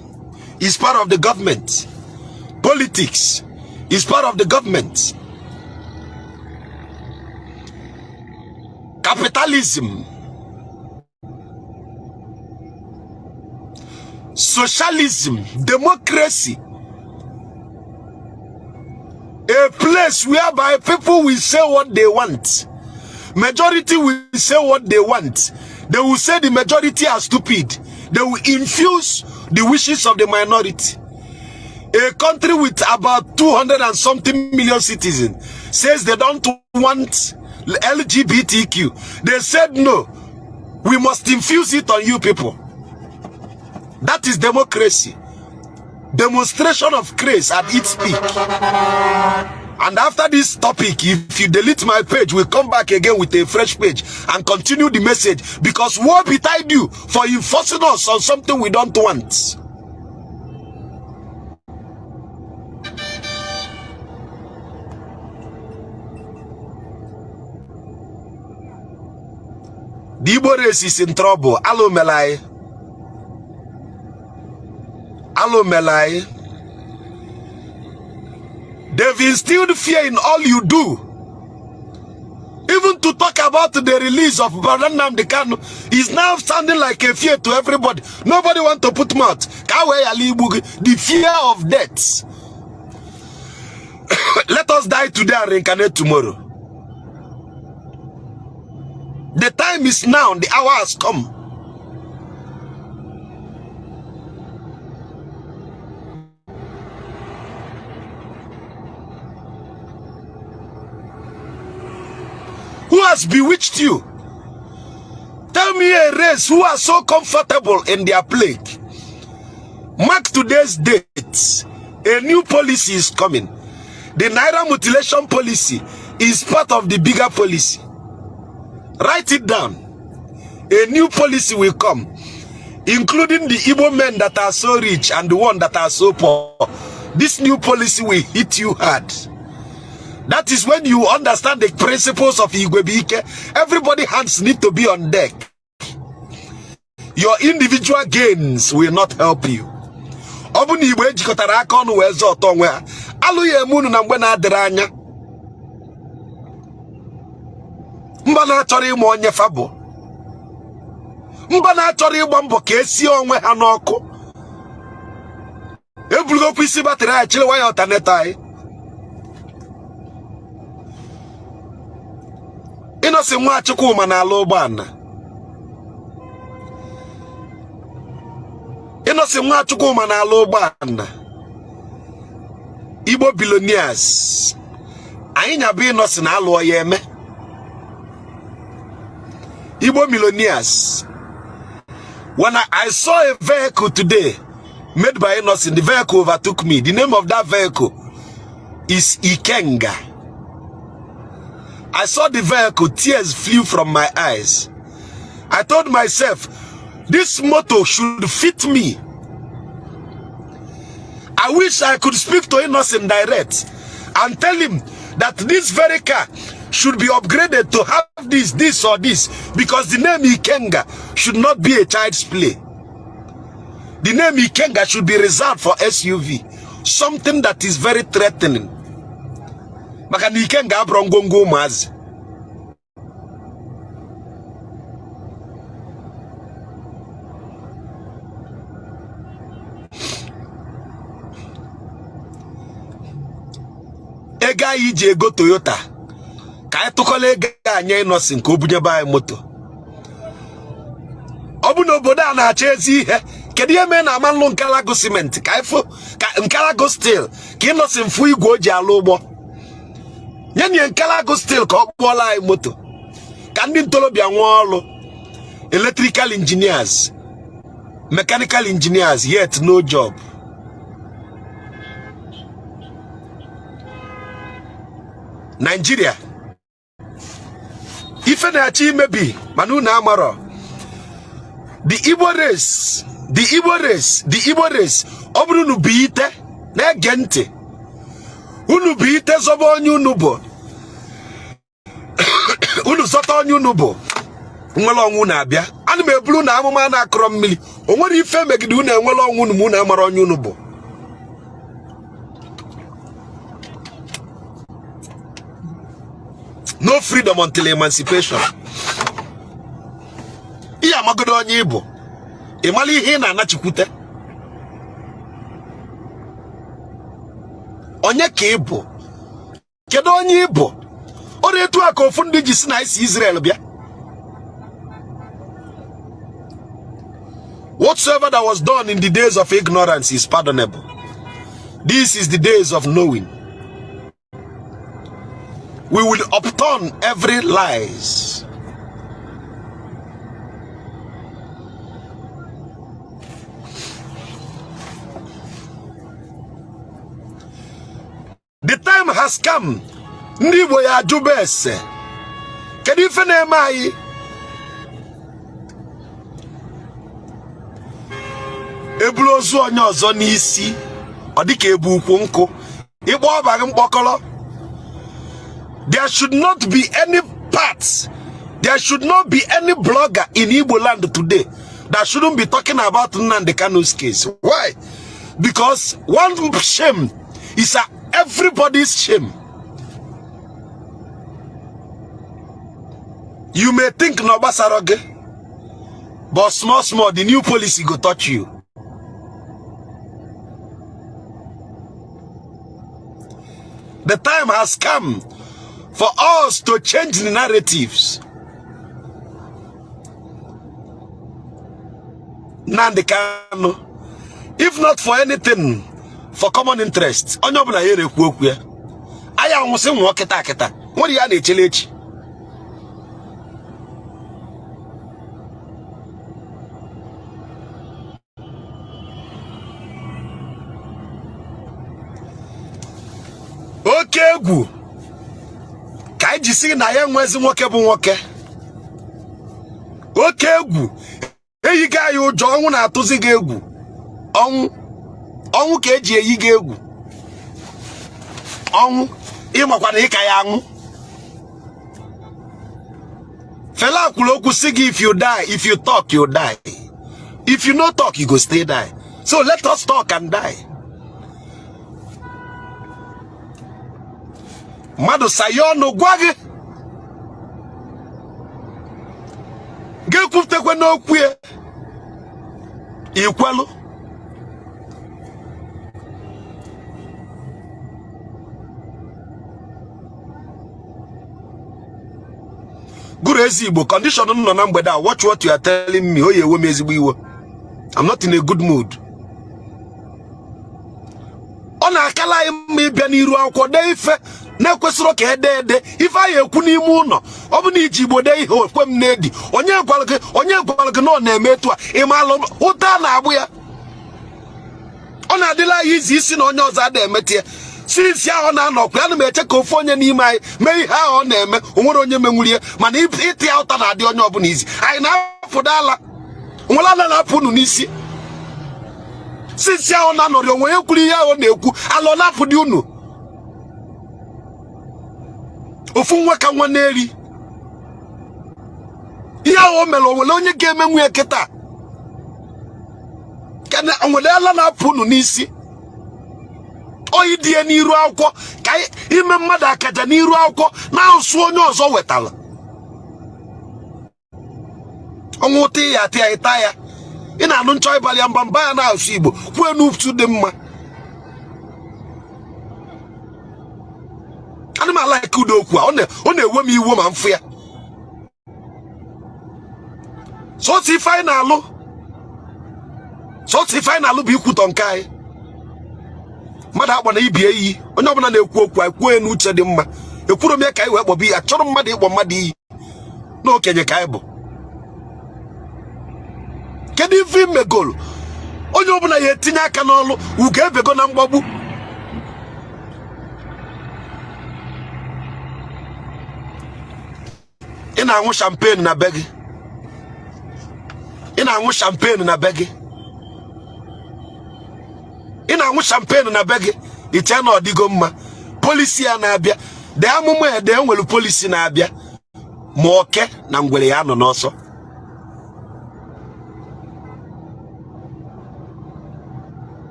is part of the government. Politics is part of the government. Capitalism, socialism, democracy, a place whereby people will say what they want. Majority will say what they want. They will say the majority are stupid. They will infuse the wishes of the minority. A country with about 200 and something million citizens says they don't want LGBTQ. They said no, we must infuse it on you people. That is democracy. Demonstration of grace at its peak. And after this topic, if you delete my page, we'll come back again with a fresh page and continue the message, because woe betide you for enforcing us on something we don't want. The Igbo race is in trouble. Alo Melai. Alo Melai. They've instilled fear in all you do. Even to talk about the release of Nnamdi Kanu is now sounding like a fear to everybody. Nobody wants to put mouth. The fear of death. Let us die today and reincarnate tomorrow. The time is now, the hour has come. Who has bewitched you? Tell me a race who are so comfortable in their plague. Mark today's date. A new policy is coming. The Naira mutilation policy is part of the bigger policy. Write it down. A new policy will come, including the Igbo men that are so rich and the one that are so poor. This new policy will hit you hard. That is when you understand the principles of Igwebike. Everybody's hands need to be on deck. Your individual gains will not help you. alụ ya emunu na mgbe na-adịrị anya mba na-achọrọ ịma onye fa bụ mba na-achọrọ ịgba mbọ ka esi onwe ha n'ọkụ ebulugokwu isi batrị anyị chịrị waya ọtanetọ anyị ịnọsi nwa Chukwuma na-ala ụgbọala ịnọsi nwa Chukwuma na-ala ụgbọala Igbo billionaires anyị nyabụ ịnọsi na alụọ ya eme Igbo millionaires. When I saw a vehicle today made by Innocent, the vehicle overtook me. The name of that vehicle is Ikenga. I saw the vehicle, tears flew from my eyes. I told myself, this motor should fit me. I wish I could speak to Innocent direct and tell him that this very car should be upgraded to have this or this, because the name Ikenga should not be a child's play. The name Ikenga should be reserved for SUV, something that is very threatening. Maka ni Ikenga abrongongo mazi. Ega ije go Toyota. Ka anyị tụkọla ego anya Innocent ka o bunye ba anyị moto. Ọ bụ n'obodo a na-achọ ezi ihe, kedu ihe mee na amalụ Nkalago cement ka ifo ka Nkalago steel ka Innocent fu igwe o ji alụ ụgbọ. Nye Nkalago steel ka ọ kpụọla anyị moto. Ka ndị ntorobịa nwee ọrụ, electrical engineers, mechanical engineers, yet no job. Nigeria ife na-achị imebi manu na amaro. The Igbo race ọ bụrụ unu bụ ite na-ege ntị, unu bụ ite zọba onye unu bụ unu zọta onye unu bụ nwere ọnwụ na-abịa. Ana m eburu na amụma na-akọrọ mmiri, o nwere ife megide unu enwere ọnwụ unu mụ na amara onye unu bụ. No freedom until emancipation. Iya magodo onye Igbo. Ịmala ihe na-anachikwute. Onye ka Igbo? Kedu onye Igbo? Ori etu aka ofu ndị ji si na isi Israel bịa. Whatsoever that was done in the days of ignorance is pardonable. This is the days of knowing. We will upturn every lies. The time has come. Ndị Igbo ya ajụba ese. Kedu ife na-eme anyị? Ebulu ozu onye ọzọ n'isi, ọ dịka ebu ukwu nkụ. Ịkpọ ọbaghị mkpọkọrọ. There should not be any parts. There should not be any blogger in Igbo land today that shouldn't be talking about Nnamdi Kanu's case. Why? Because one shame is everybody's shame. You may think Nobasaroge, but small, the new policy go touch you. The time has come for us to change the narratives. Nnamdi Kanu, if not for anything, for common interest, onye ọbụla ya na-ekwu okwu ya. Aya nwụsị nwa kịta nwere ya na-echele echi. Oke egwu ka iji si na ya nwezi nwoke bụ nwoke. Oke egwu eyiga ya ụjọ, ọnwụ na-atụzi gị egwu. Ọnwụ ka eji eyi gị egwu. Ọnwụ ịmakwa na ịka ya anwụ. Fela kwuru okwu sị gị, if you die, if you talk, you die. If you no talk, you go stay die. So let us talk and die. mmadụ sayọnụ gwa gị ga-ekwupụtakwa n'okwu ya ikwelu. Guru Ezigbo, condition nọ na mgbede a, watch what you are telling me. Oye ewe m ezigbo iwe. I'm not in a good mood. Ọ na-akala anyị mma ịbịa n'iru akwụkwọ dee ife na-ekwesịrị ka ede ife anyị ekwu n'ime ụlọ. Ọ bụ na iji Igbo dee ihe okwe m na-edi. Onye gwara gị na ọ na-eme etu a, ịmalụ ụta na-agbụ ya. Ọ na-adịla anyị izi isi na onye ọzọ ada emeti ya. Sinsi ahụ na-anọkwa, ana m eche ka ofu onye n'ime anyị mee ihe ahụ ọ na-eme, o nwere onye menwuri ya, mana ịtị ya ụta na-adị onye ọbụla izi. Anyị na-apụda ala, nwere ala na-apụ unu n'isi. Sinsi ahụ na-anọrị onwe ya kwuru ihe ahụ na-ekwu, ala ọ na-apụ dị unu. Ofu nwa ka nwa na-eri ihe ahụ o mere, o nwere onye ga-eme nwunye kịta ka nwere ala na-apụ unu n'isi. Oyi dị ya n'iru akwụkwọ ka ime mmadụ akaja n'iru akwụkwọ na-asụ onye ọzọ wetala. Ọnwụ ụta ya atị ya ịta ya. Ị na-anụ nchọ ịbalị ya mbamba ya na-asụ Igbo kwuo n'utu dị mma. Ana m alaiki ụda okwu a, ọ na-ewe m iwe ma mfụ ya. Sọtụ ife anyị na-alụ bụ ikwutọ nke anyị. Mmadụ akpọ na ibi iyi, onye ọbụla na-ekwu okwu anyị kwuo n'uche dị mma. Ekwuru m ya ka anyị wee kpọba iyi, achọrọ mmadụ ịkpọ mmadụ iyi na okenye ka anyị bụ. Kedu ife imegolu onye ọbụla ya etinye aka n'ọlụ ugo ebego na mgbagbu? Ị na-aṅụ champagne na be gị. Ị na-aṅụ champagne na be gị. Ị na-aṅụ champagne na be gị. Iche na ọdịgo mma. Polisi ya na-abịa. Dee amụma ya dee nwere polisi na-abịa. Ma oke na ngwere ya nọ n'ọsọ.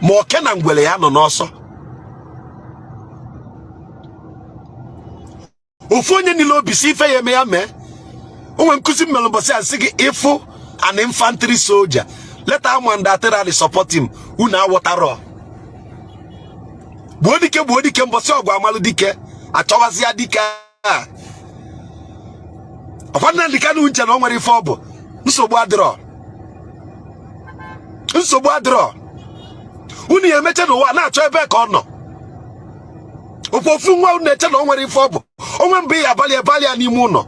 Ma oke na ngwere ya nọ n'ọsọ. Ofu onye niile obi si ife ya eme ya mee. Onwe nkuzi mmelu mbọsị asị gị ịfụ an infantry soldier, let our mandatorily support him. Unu awọtara. Gbuo dike mbọsị ọgwụ amalụ dike achọwazi ya dike a. Ọfanna dike na unche na o nwere ife ọ bụ. Nsogbu adịrọ. Unu ya emeche n'ụwa na-achọ ebe ka ọ nọ. Ofu nwa unu na-eche na o nwere ife ọ bụ. Onwe mgbe ya abalị ya n'ime ụlọ.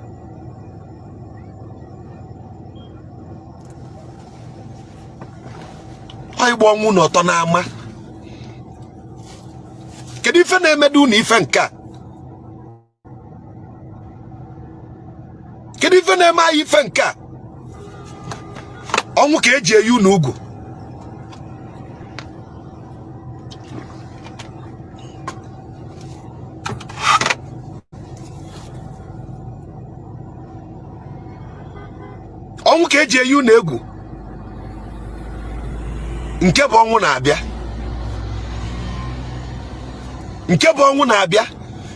Ọ igbo ọnwụ n'ọtọ n'ama. Kedu ife na-emedu unu ife nke a? Kedu ife na-eme anyị ife nke a? Ọnwụ ka eji eyi unu ugwu. Ọnwụ ka eji eyi unu egwu. Nke bụ ọnwụ na-abịa.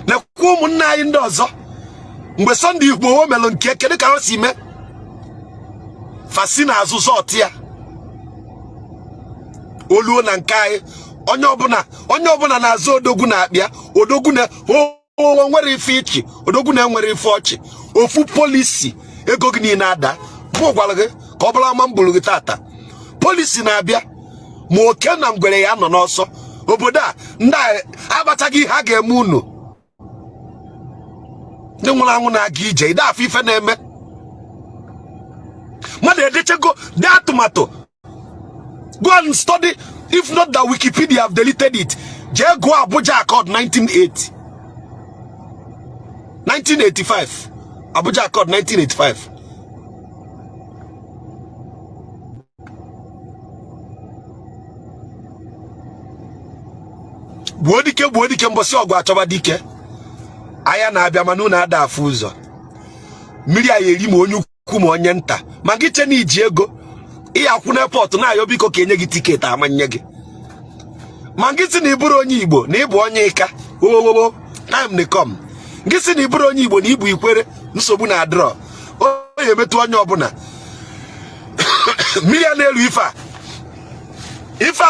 Na-ekwu ụmụnna anyị ndị ọzọ. Mgbe Sunday Igbo o melụ nke kedu ka o si mee? Fasi na azụzụ ọtị ya. Oluo na nke anyị onye ọbụla na-azụ odogwu na-akpịa, odogwu na o nwere ife ichi, odogwu na-enwere ife ọchị. Ofu polisi ego gị niile ada. Mụ gwara gị ka ọ bụla ama mbụrụ gị tata. Polisi na-abịa ma oke na ngwere ya nọ n'ọsọ. Obodo a ndị agbachaghị ha ga-eme unu. Ndị nwụrụ anwụ na-aga ije ide afọ ife na-eme. Mmadụ edechego dị atụmatụ. Go and study, if not that Wikipedia have deleted it. Jee go Abuja Accord 1985. Abuja Accord 1985. Gbuo dike mbọsị ọgwụ achọba dike. Anya na-abịa mana unu ada afụ ụzọ. Mmiri a eri ma onye ukwu ma onye nta. Ma gị che na iji ego. Ị akwụ n'airport na-ayọ biko ka enye gị tiketi amanye gị. Ma gị si na ịbụrụ onye Igbo na ịbụ onye ịka. time they come ngisi ni buru onye Igbo na Igbo ikwere nsogbu na adro o ye metu onye obuna million elu ife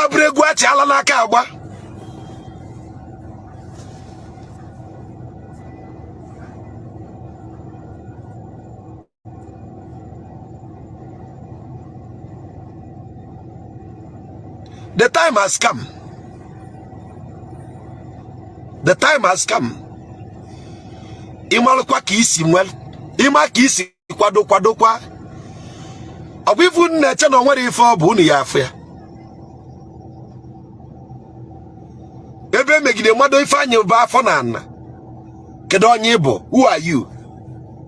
abregwu achi ala n'aka agba. The time has come. The time has come. Imalukwa ki isi mwel. Ima ki isi kwado kwa. Obivu nneche na onwere ife obu unu ya afọ ya. Ebe megide mmadụ ife anyị bụ afọ na nna. Kedu onye bụ? Who are you?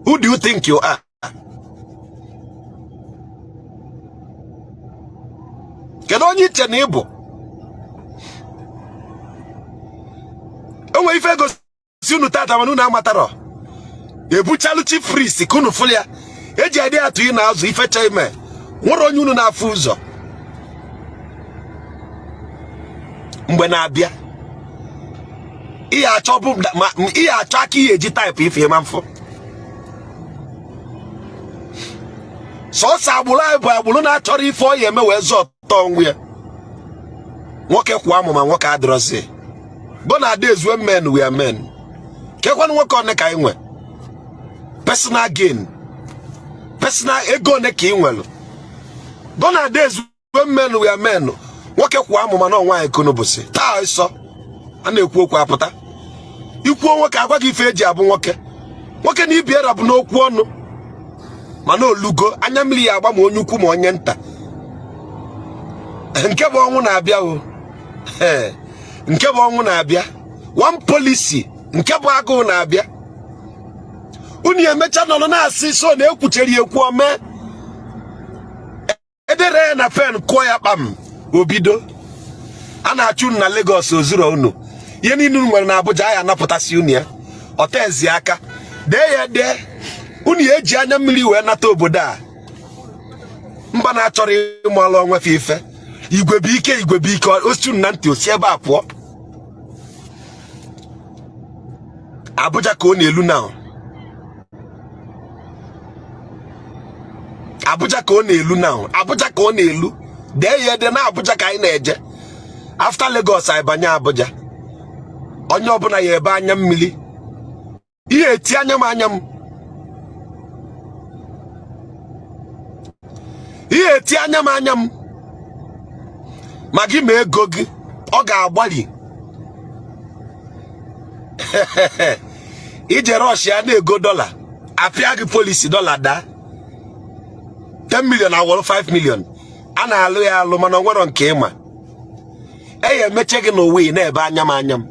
Who do you think you are? Kedu onye iche na ịbụ? Onwe ife ego si unu tata mana unu amataro. Ebuchalu chief priest ka unu fụlụ ya. Eji adị atụ ị na-azụ ife cha ime. Nwere onye unu na-afụ ụzọ. Mgbe na-abịa. Ihe achọ aka ihe eji type ife ma mfụ. Sọsọ agbụrụ anyị bụ agbụrụ na-achọrọ ife ọ ya eme wee zọọ ọtọ ngwa ya. Nwoke kwa amụma nwoke adịrọzi. Bụ na days when men were men. Kekwanụ nwoke one ka anyị nwe. Personal gain. Personal ego one ka ị nwelu. Bụ na days when men were men. Nwoke kwa amụma na ọnwa ikono bụsị. Taa ịsọ. A na-ekwu okwu apụta. Ikwuo nwoke agwa gị ife eji abụ nwoke. Nwoke na ibiera bụ n'okwu ọnụ. Mana olugo anya mmiri ya agba ma onye ukwu ma onye nta. Nke bụ ọnwụ na-abịa o. Nke bụ ọnwụ na-abịa. One policy nke bụ agụụ na-abịa. Unu emecha nọ na-asị so na ekwucheri ekwu ome. Edere na pen kụọ ya kpam obido. A na-achụ na Lagos ozuro unu. Ihe niile unu nwere na Abuja ya anapụtasị unu ya. Ọtezi aka. Dee ya dee. Unu eji anya mmiri wee nata obodo a. Mba na-achọrọ ịmụ ala onwe ife. Igwe bụ ike osi na ntị osi ebe a pụọ. Abuja ka ọ na-elu now. Abuja ka ọ na-elu now. Abuja ka ọ na-elu. Dee ya ede na Abuja ka anyị na-eje. After Lagos anyị banye Abuja. Onye ọbụla ya ebe anya mmiri. Ihe eti anya m. Ihe eti anya m. Ma gị ma ego gị ọ ga-agbalị. Ije rush ya na-ego dollar. Apịa gị polisi dollar daa. 10 million awọrọ 5 million. A na-alụ ya alụ mana onwero nke ịma. Eye emeche gị n'owe na-ebe anya m.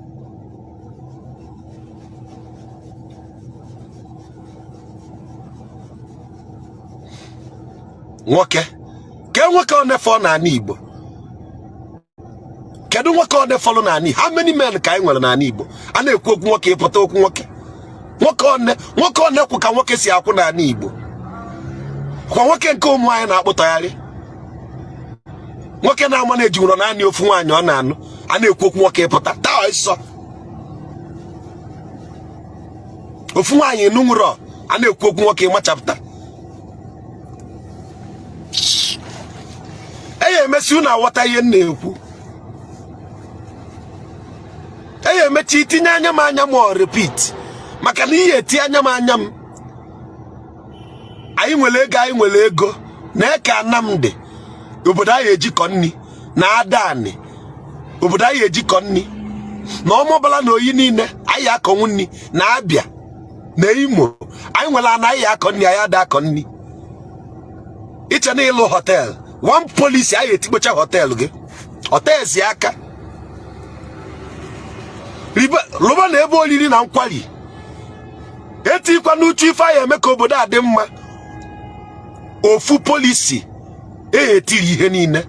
Nwoke. Ke nwoke ọ na-efọ n'ala Igbo. Kedu nwoke ọ na-efọlụ n'ala Igbo? How many men ka anyị nwere n'ala Igbo? A na-ekwu okwu nwoke ịpụta okwu nwoke. Nwoke ọ na-ekwu ka nwoke si akwụ n'ala Igbo. Kwa nwoke nke ụmụ anyị na-akpụtagharị. Nwoke na-ama na-eji ụrọ naanị ofu nwaanyị ọ na-anụ. A na-ekwu okwu nwoke ịpụta. Taa ịsọ. Ofu nwaanyị nụnwụrọ. A na-ekwu okwu nwoke ịmachapụta. Eye emesi unu aghọta ihe m na-ekwu. Eye emechi itinye anya m ọ repeat. Maka na ihe eti anya m. Anyị nwere ego na eke Anamdị. Obodo anyị ejikọ nni na Adani. Obodo anyị ejikọ nni na Ọmọbala na Oyi niile anyị akọnwu nni na Abịa na Imo. Anyị nwere ana anyị akọ nni anyị ada akọ nni. Iche na ịlụ hotel. One police anyị etikpocha hotel gị. Hotels ya aka. Lụba na ebe olili na nkwari. Etikwa n'uchu ife anyị eme ka obodo a dị mma. Ofu polisi etiri ihe niile.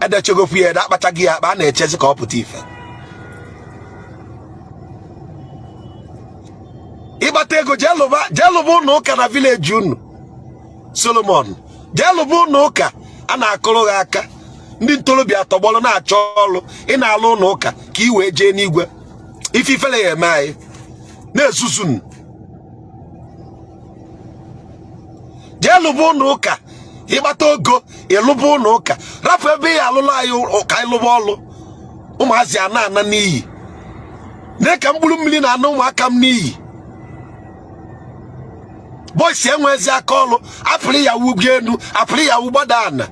Edechegokwu ya akpachaghị ya akpa a na-echezi ka ọ pụta ife. Ịgbata ego jee lụba ụlọ ụka na village unu. Solomon jee lụba ụlọ ụka a na-akụrụ gị aka. Ndị ntorobịa tọgbọrọ na-achọ ọrụ ị na-alụ ụlọ ụka ka ị wee jee n'igwe. If you fele mai na susun je lubu n'ụka ịgbata ogo ịlụbu n'ụka rafu ebe ya alụlụ anyị ụka ịlụbu ọlụ ụmụazị ana n'iyi ne ka mkpụrụ mmiri na anụ ụmụaka m n'iyi boys enwezi aka ọlụ apụrụ ya wugwu enu apụrụ ya wugbada ana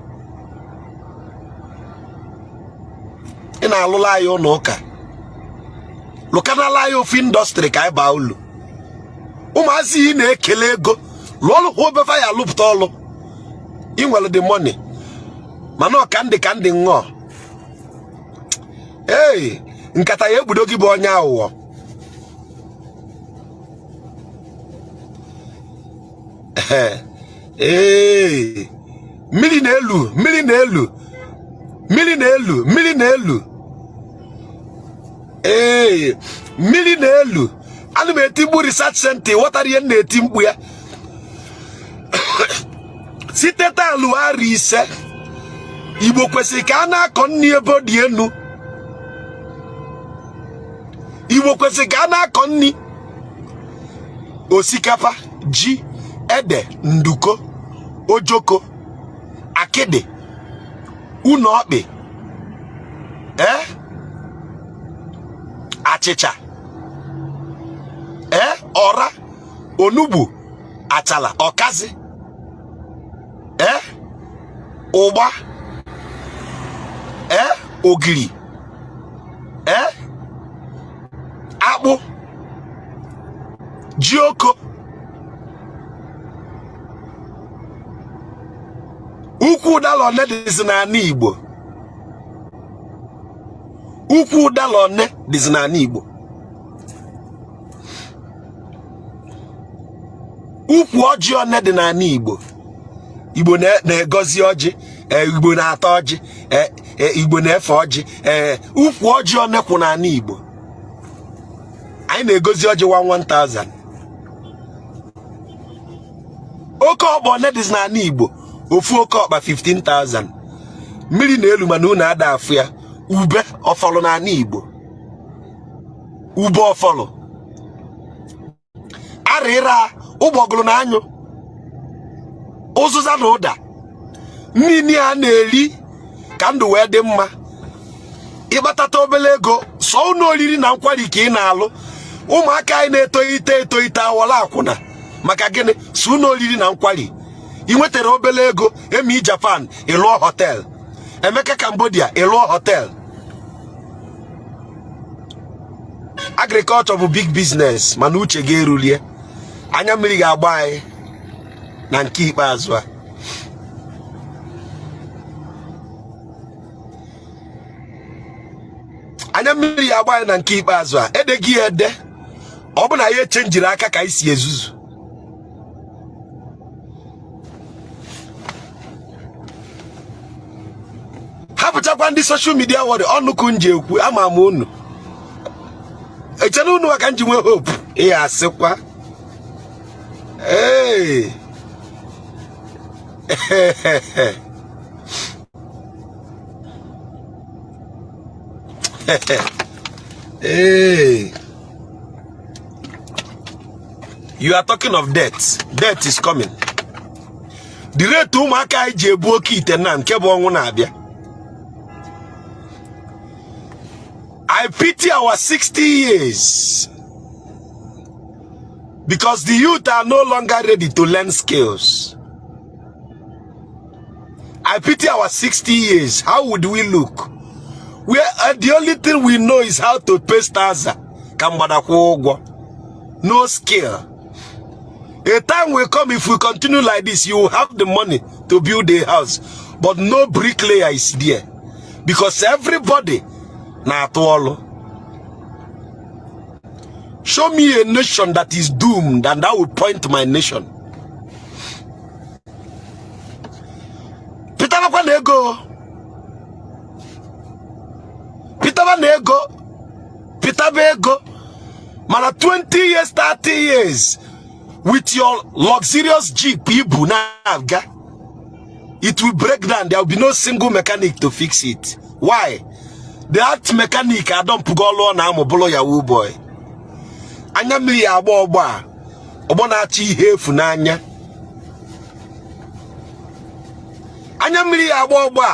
ị na-alụla anyị ụlọ lụkanala anyị ofu indọstrị ka anyị baa ụlọ ụmụazị ị na-ekele ego lụọlụ hụ obefa ya alụpụta ọlụ ị nwere the money mana ọ ka ndị ṅụọ ee nkata ya egbudo gị bụ onye aghụghọ ee mmiri na-elu ee mmiri na-elu ana m eti mkpu research center ghọtara ihe na-eti mkpu ya site taa lụgharị ise Igbo kwesịrị ka a na-akọ nri ebe ọ dị enu Igbo kwesịrị ka a na-akọ nri osikapa ji ede nduko ojoko akịdị unu ọkpị achịcha ọra onugbu achala ọkazi ụgba ogiri akpụ jioko ukwu ụdala one dịzi n'ala Igbo ukwu ụdala one dịzi n'ala Igbo ukwu ọjị one dị n'ala Igbo Igbo na-egozi ọjị Igbo na-ata ọjị Igbo na-efe ọjị ukwu ọjị one kwụ n'ala Igbo anyị na-egozi ọjị 1000 oke ọkpa one dịzi n'ala Igbo ofu oke ọkpa 15,000 mmiri na-elu mana unu ada afụ ya ube ọfọlụ n'ala Igbo ube ọfọlụ arịra ụgbọgụrụ na anyụ ụzụza na ụda mmiri a na-eri ka ndụ wee dị mma ịgbatata obele ego sọ ụnụ oriri na nkwari ka ị na-alụ ụmụaka anyị na-etoite awọla akwụna maka gịnị sọ ụnụ oriri na nkwari ị nwetara obele ego emi Japan ịlụọ hotel Emeka Cambodia ịlụọ hotel agriculture bụ big business mana uche ga-erulie anya mmiri ga-agba anyị na nke ikpeazụ a anya mmiri ya agba anyị na nke ikpeazụ a edeghị ya ede ọ bụ na ya echenjiri aka ka anyị si ezuzu hapụchakwa ndị social media wọrị ọnụkụ nji ekwu ama m unu echena unu maka nji nwee hope ihe asịkwa ee hey. You are talking of death. Death is coming. The rate ụmụaka ji ebu oke ite na nke bụ ọnwụ na-abịa. I pity our 60 years because the youth are no longer ready to learn skills. I pity our 60 years. How would we look? The only thing we know is how to pay stars. No skill. A time will come, if we continue like this, you will have the money to build a house, but no bricklayer is there because everybody na atolo. Show me a nation that is doomed, and I will point to my nation. Peter Banego. Peter Bego. Man, 20 years, 30 years with your luxurious Jeep, it will break down. There will be no single mechanic to fix it. Why? the art mechanic adọmpụgo ọlụ ọ na-amụ bụrụ yahoo boy. Anya mmiri ya agba ọgba ọgbọ na-achị ihe efu n'anya. Anya mmiri ya agba ọgba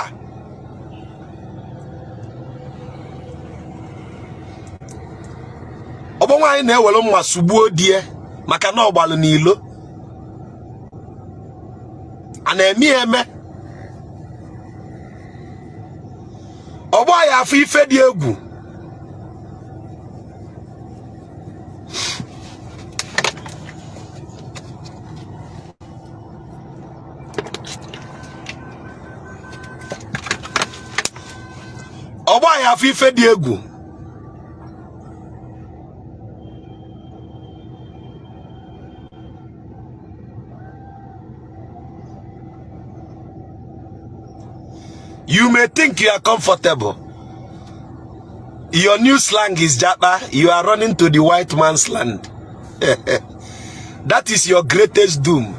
ọgbọ nwaanyị na-ewere mma sugbuo die maka na ọgbalụ n'ilo. A na-eme eme ọgbọ ya afọ ife dị egwu. Ọgbọ ya afọ ife dị egwu. You may think you are comfortable. Your new slang is Japa. You are running to the white man's land. That is your greatest doom.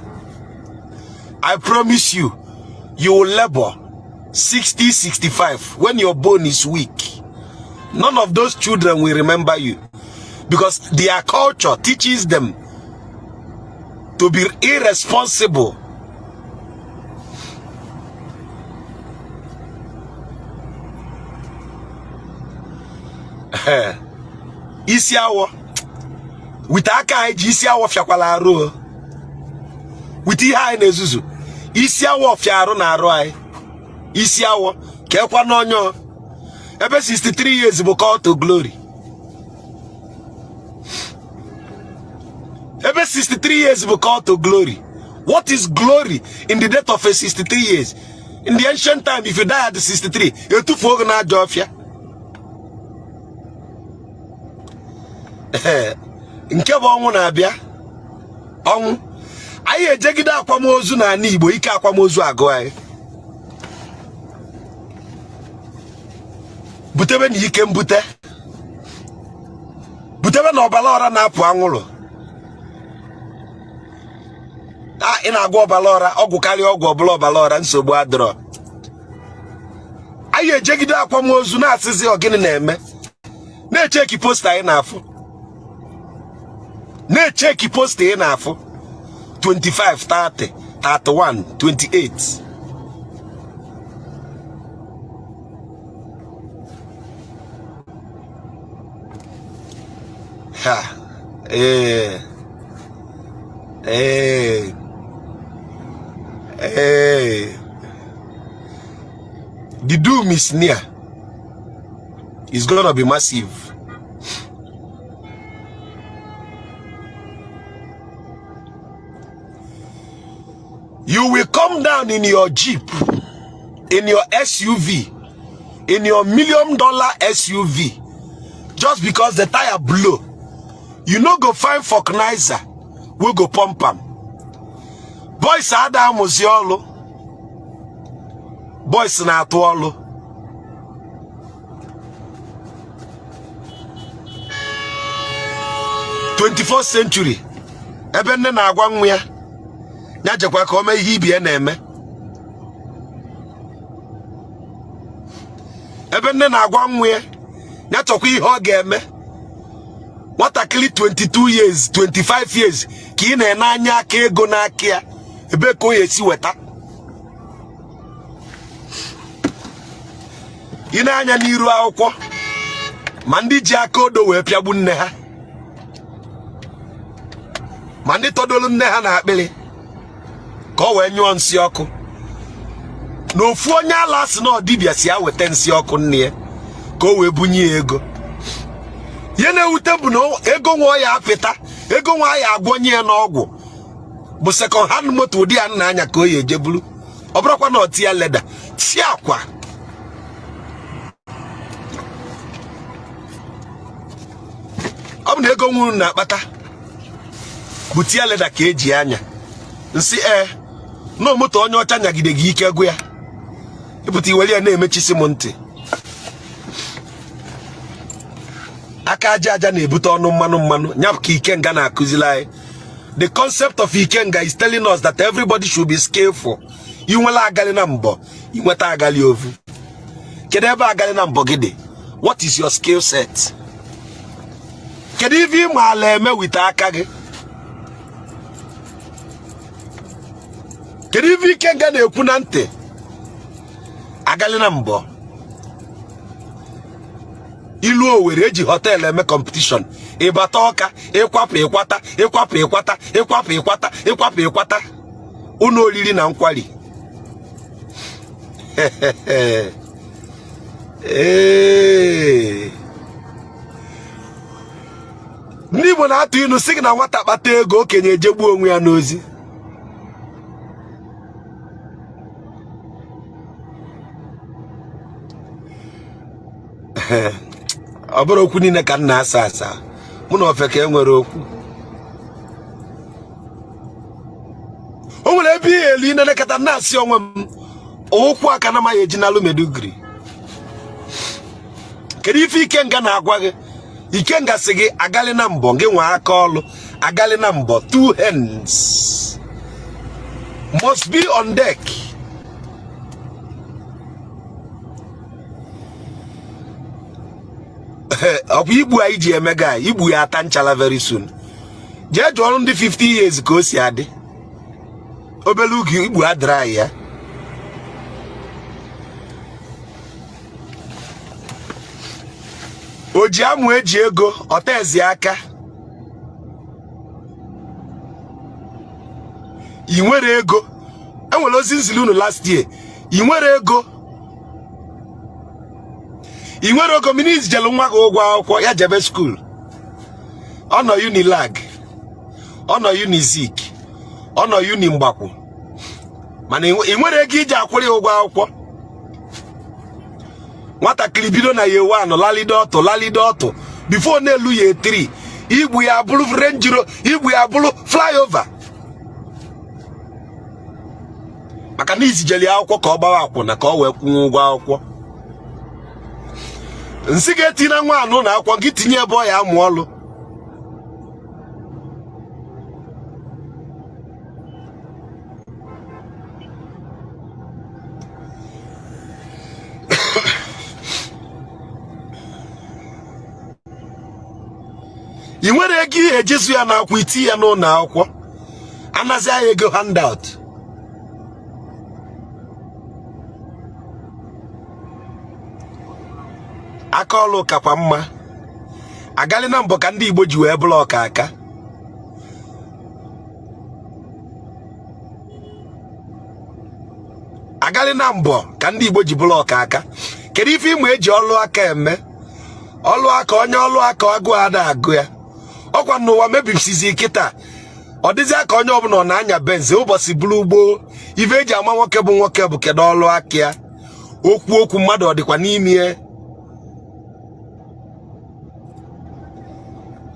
I promise you, you will labor 60, 65 when your bone is weak. None of those children will remember you because their culture teaches them to be irresponsible. Isi awo with aka eji isi awo fiakwala arụ with ihe anyị na-ezuzu isi awo fiarụ na arụ anyị isi awo kekwa n'onyo ebe 63 years bụ call to glory. Ebe 63 years bụ call to glory. What is glory in the death of a 63 years? In the ancient time, if you die at the 63, etufuo na ajọ ọfịa. Nke bụ ọnwụ na-abịa ọnwụ anyị ejegide akwamozu na ana Igbo ike akwamozu agụ anyị butebe na ike mbute butebe na ọbara ọra na-apụ anwụrụ ị na-agwa ọbara ọra ọgwụ karịa ọgwụ ọbụla ọbara ọra nsogbu adịrọ anyị ejegide akwamozu na-asịzi ọgịnị na-eme na-echeki posta anyị na-afụ na-echeki posta ị na-afụ 25, 30, 31, 28. Ha. The doom is near. It's gonna be massive. You will come down in your Jeep, in your SUV, in your $1 million SUV, just because the tire blow. You no go find vulcanizer, we go pump am. Boys are down muziolo. Boys na atuolo. '21st century. Ebe nne na agwa nwa ya. Nya jekwa ka o mee ihe ibi na-eme. Ebe nne na-agwa nwa ya nya chọkwa ihe ọ ga-eme. Nwatakịrị 22 years, 25 years ka ị na-ene anya aka ego n'aka ya. Ebe ka o esi weta. Ị na-anya n'iru akwụkwọ ma ndị ji aka odo wee pịagbu nne ha. Ma ndị tọdolu nne ha na akpịrị ka o wee nyụọ nsị ọkụ. N'ofu onye ala sị na ọdịbịa si aweta nsị ọkụ nne ya ka o wee bunye ya ego. Ihe na-ewute bụ na ego nwa ya apịta, ego nwa ya agwọnye ya n'ọgwụ bụ second hand moto ụdị ya nna anya ka o ya ejebulu. Ọ bụrụkwa na ọtị ya leda si akwa. Ọ bụ na ego nwuru na-akpata bụ tia leda ka eji anya nsị no moto onye ọcha nyagide gị ike gụ ya ịpụta iwere ya na-emechisi m ntị. Aka aja aja na-ebute ọnụ mmanụ nya ka Ikenga na-akụzili anyị. The concept of Ikenga is telling us that everybody should be skillful. Inwela agali na mbọ inweta agali ovu. Kedu ebe agali na mbọ gị dị? What is your skill set? Can you even maleme with akage? Can you even kenga ne kunante? Agalina mbo. Ilu Owerri eji hotel eme competition. Ibata ọka, ịkwapụ ịkwata, ịkwapụ ịkwata, ịkwapụ ịkwata, ịkwapụ ịkwata. Unu olili na nkwali. Ndị Igbo na-atụ inu sị na nwata kpata ego okenye ejegbu onwe ya n'ozi. Ọ bụrụ okwu niile ka nna asa asa. Mụ na ofe ka enwere okwu. O nwere ebe ihe elu ine nekata na asị onwe m okwu aka na ma eji n'alụ Meduguri. Kedu ife Ikenga na-agwa gị? Ikenga sị gị agali na mbọ gị nwa aka ọlụ, agali na mbọ, 2 hands must be on deck. Ọ bụ igbu anyị ji eme guy, igbu ya ata nchala very soon. Jee jụọ ndị 50 years ka o si adị. Obele ugi igbu adịra ya. O ji amụ eji ego ọtezi aka. I nwere ego. Enwere ozi nzili unu last year. I nwere ego. I nwere ego minis jelu nwa gị ụgwọ akwụkwọ ya jebe school. Ọ nọ Unilag. Ọ nọ Unizik. Ọ nọ Uni Mgbakwu. Mana I nwere ego iji akwụrụ ụgwọ akwụkwọ. Nwatakịrị bido na year 1 lalide ọtụ before n'elu year 3 igbu ya bụrụ Range Rover, igbu ya bụrụ flyover. Maka na izijeli akwụkwọ ka ọ gbawa akwụna ka ọ wee kwụnye ụgwọ akwụkwọ. Nsị ga-eti na nwa anụ na akwụkwọ gị tinye ebe ọ ya amụ ọlụ. I nwere ego ihe ejesu ya na akwụ iti ya n'ụlọ akwụkwọ. Anazi ya ego handout. Aka ọlụ kakwa mma. Agali na mbọ ka ndị Igbo ji wee bụrụ ọka aka. Agali na mbọ ka ndị Igbo ji bụrụ ọka aka. Kedu ife ịmụ eji ọlụ aka eme? Ọlụ aka onye ọlụ aka agụ ada agụ ya. Ọkwa n'ụwa mebisizi kịta. Ọ dịzi aka onye ọbụla ọ na-anya benzi ụbọchị bụrụ ugbo. Ife eji ama nwoke bụ nwoke bụ kedu ọlụ aka ya. Okwu mmadụ ọ dịkwa n'ime ya.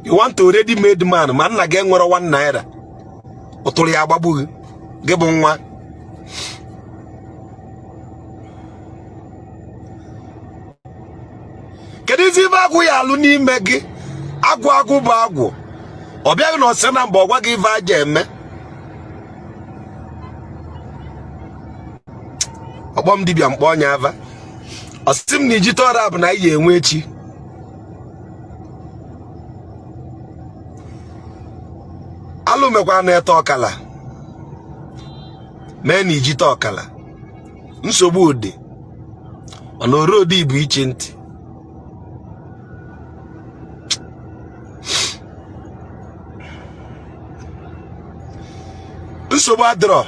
You want to already made man, ma nna gị nwere 1 naira. Ụtụrụ ya agbagbughị. Gị bụ nwa. Kedu ife agwụ ya alụ n'ime gị? Agwụ bụ agwụ. Ọ bịaghị na ọsị na mba ọ gwa gị ife aja eme. Ọkpọ m dibịa mkpọ ọnya ava. Ọsị m na ijite ọra bụ na iyi enwe echi. Alụ mekwa na-ete ọkala. Mee na ijite ọkala. Nsogbu ụdị. Ọ na oro ụdị bụ iche ntị. Nsogbu adịrọ.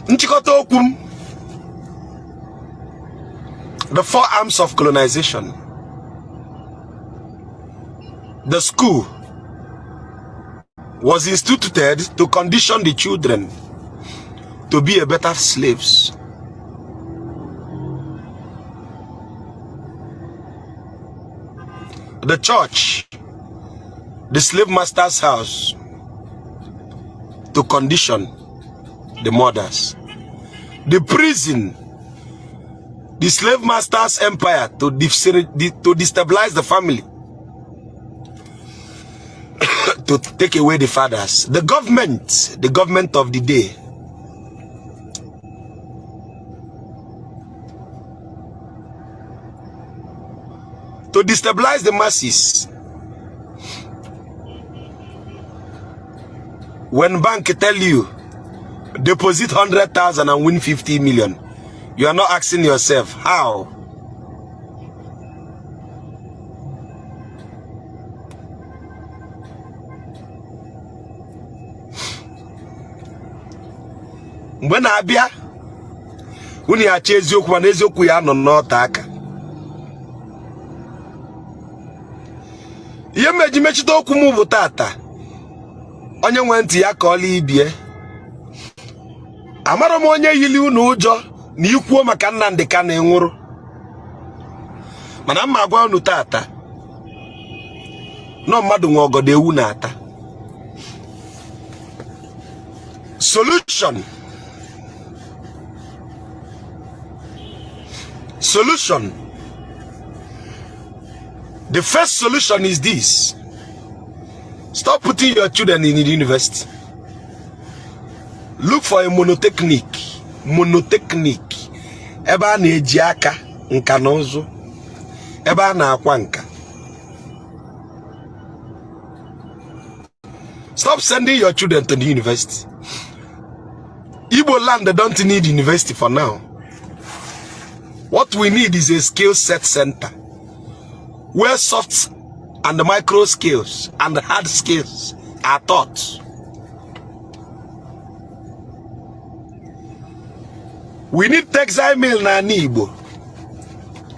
Nchịkọta okwu m. The 4 arms of colonization. The school was instituted to condition the children to be a better slaves. The church, the slave master's house, to condition the mothers. The prison, the slave master's empire, to destabilize the family, to take away the fathers. The government of the day, to destabilize the masses. When bank tell you deposit 100,000 and win 50 million, you are not asking yourself how. When abia uni acha eziokwu mana eziokwu ya nọ n'ọta aka. Ihe meji mechite okwu m bụ tata. Onye nwe ntị ya ka ọla ibie. Amara m onye yili unu ụjọ na ikwuo maka Nnamdi Kanu nwụrụ. Mana mma agwa unu tata. No mmadụ nwe ọgọdọ ewu na-ata. Solution. The first solution is this. Stop putting your children in the university. Look for a monotechnic. Ebe a na-eji aka nka na ụzụ. Ebe a na-akwa nka. Stop sending your children to the university. Igbo land, they don't need university for now. What we need is a skill set center where soft and micro skills and hard skills are taught. We need textile mill na Igbo.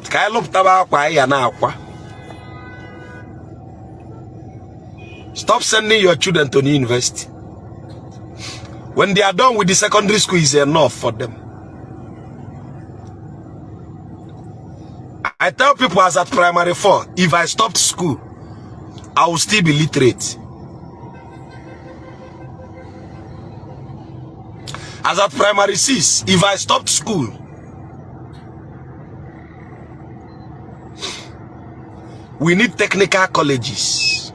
Ka luptaba akwa ya na akwa. Stop sending your children to the university. When they are done with the secondary school, is enough for them. I tell people as at primary 4, if I stopped school, I will still be literate. As at primary 6, if I stopped school, we need technical colleges.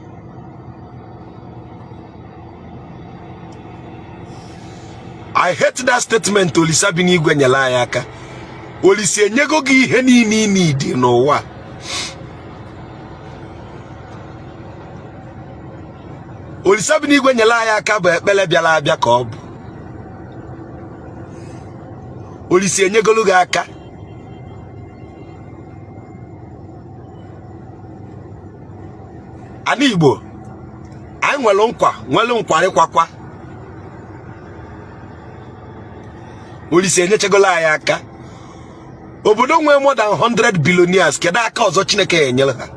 I hate that statement to Olisa Binigwe Nyalayaka. Olise nyego gi ihe niile need n'ụwa. Olisa Binigwe Nyalayaka bụ ekpele bịala abịa ka ọ bụ. Olise nyegolu gị aka. Ani Igbo, anyị nwere nkwarịkwakwa. Olise nyechegolu anyị aka. Obodo nwe more than 100 billionaires kedu aka ọzọ Chineke enyere ha.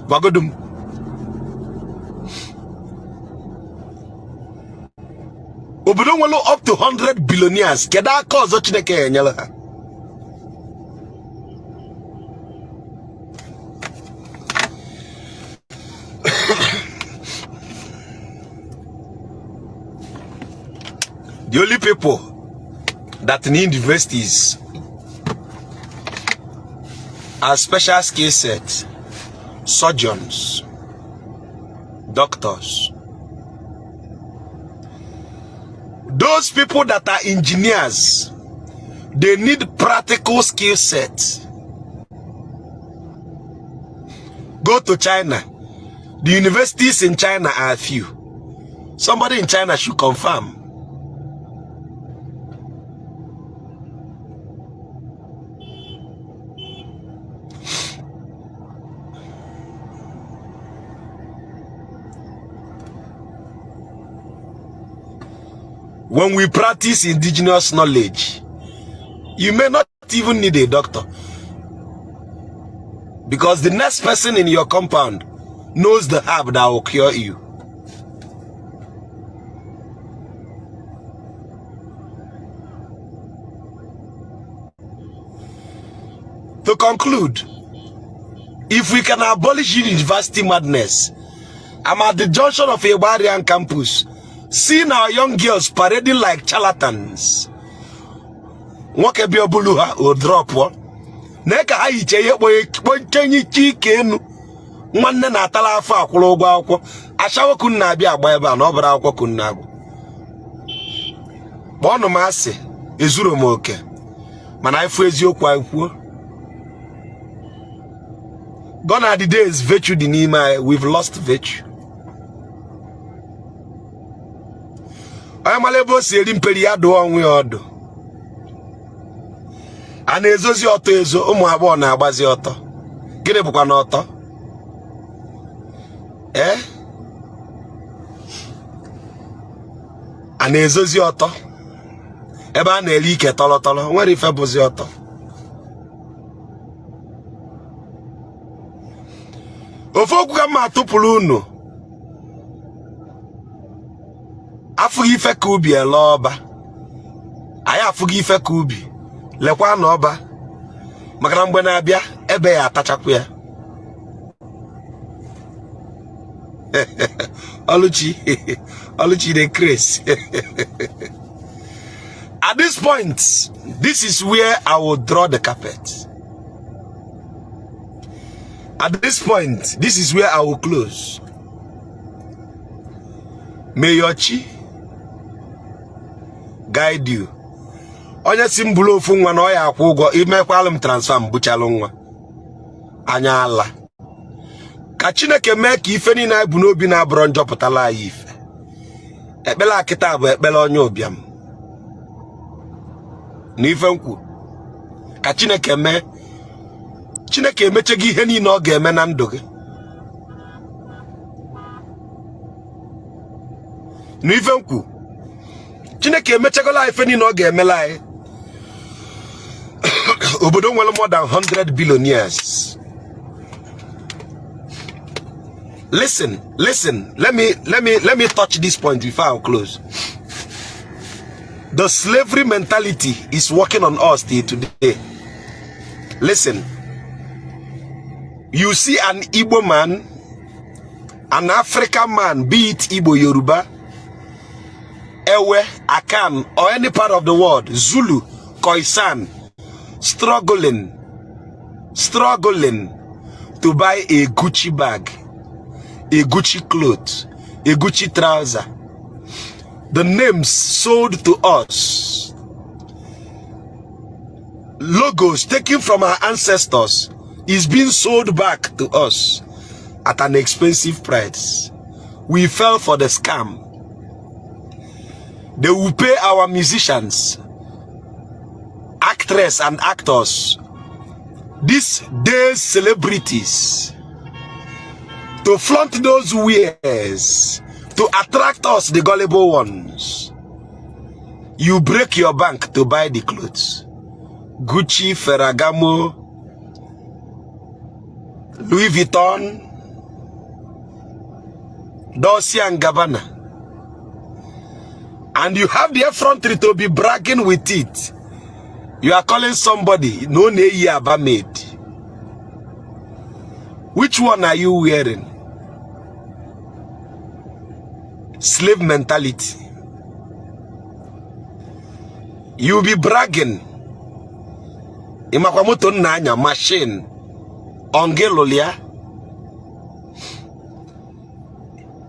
Gwagodum. Obodo nwere up to 100 billionaires kedu aka ọzọ Chineke enyere ha. The only people that need universities are special skill sets, surgeons, doctors. Those people that are engineers, they need practical skill sets. Go to China. The universities in China are few. Somebody in China should confirm. When we practice indigenous knowledge, you may not even need a doctor, because the next person in your compound knows the herb that will cure you. To conclude, if we can abolish university madness, I'm at the junction of Ibarian campus, seeing our young girls parading like charlatans. Nwoke bia bulu ha o drop one. Neka ha iche ye kponye chikenu. Nwanne na atala afọ akwụrụ ụgwọ akwụkwọ. Ashawo kun na abịa agba ebe a na obara akwụkwọ kun na agụ. Kpọnụ m asị, ezuru m oke. Mana ifu eziokwu akwuo. Gone are the days virtue di n'ime. We've lost virtue. Amalebo si eri mperi ya do onwe odo. Ana ezozi oto ezo ụmụ abụọ na-agbazi ọtọ. Gịnị bụkwa na ọtọ? Ana ezozi ọtọ. Ebe a na-eli ike tọlọtọlọ, nwere ife bụzi ọtọ. Ofe okwu ka mma atụpụrụ unu. Afụghị ife ka ubi ele ọba. Anyị afụghị ife ka ubi. Lekwa na ọba. Maka na mgbe na-abịa ebe ya atachapụ ya. Oluchi the Chris. At this point, this is where I will draw the carpet. At this point, this is where I will close. May your chi guide you. Onye simbulu ofu nwa na oya akwụ ụgwọ imekwalụ m transfer mbuchalụ nwa. Anya ala. Ka Chineke mee ka ife niile anyị bụ n'obi na-abụrụ njọpụtala anyị ife. Ekpele akịta bụ ekpele onye ụbịam. N'ife nkwu. Ka Chineke mee. Chineke emeche gị ihe niile ọ ga-eme na ndụ gị. N'ife nkwu. Chineke emechegola ife niile ọ ga-emela anyị. Obodo nwere more than 100 billionaires. Listen. Let me touch this point before I close. The slavery mentality is working on us till today. Listen. You see an Igbo man, an African man, be it Igbo, Yoruba, Ewe, Akan, or any part of the world, Zulu, Khoisan, struggling to buy a Gucci bag, a Gucci cloth, a Gucci trouser. The names sold to us, logos taken from our ancestors, is being sold back to us at an expensive price. We fell for the scam. They will pay our musicians, actresses and actors, these days celebrities, to flaunt those wares, to attract us, the gullible ones. You break your bank to buy the clothes. Gucci, Ferragamo, Louis Vuitton, Dolce & Gabbana. And you have the effrontery to be bragging with it. You are calling somebody no Neyaba made. Which one are you wearing? Slave mentality. You be bragging. Imakwamoto nanya machine. Ongelolia.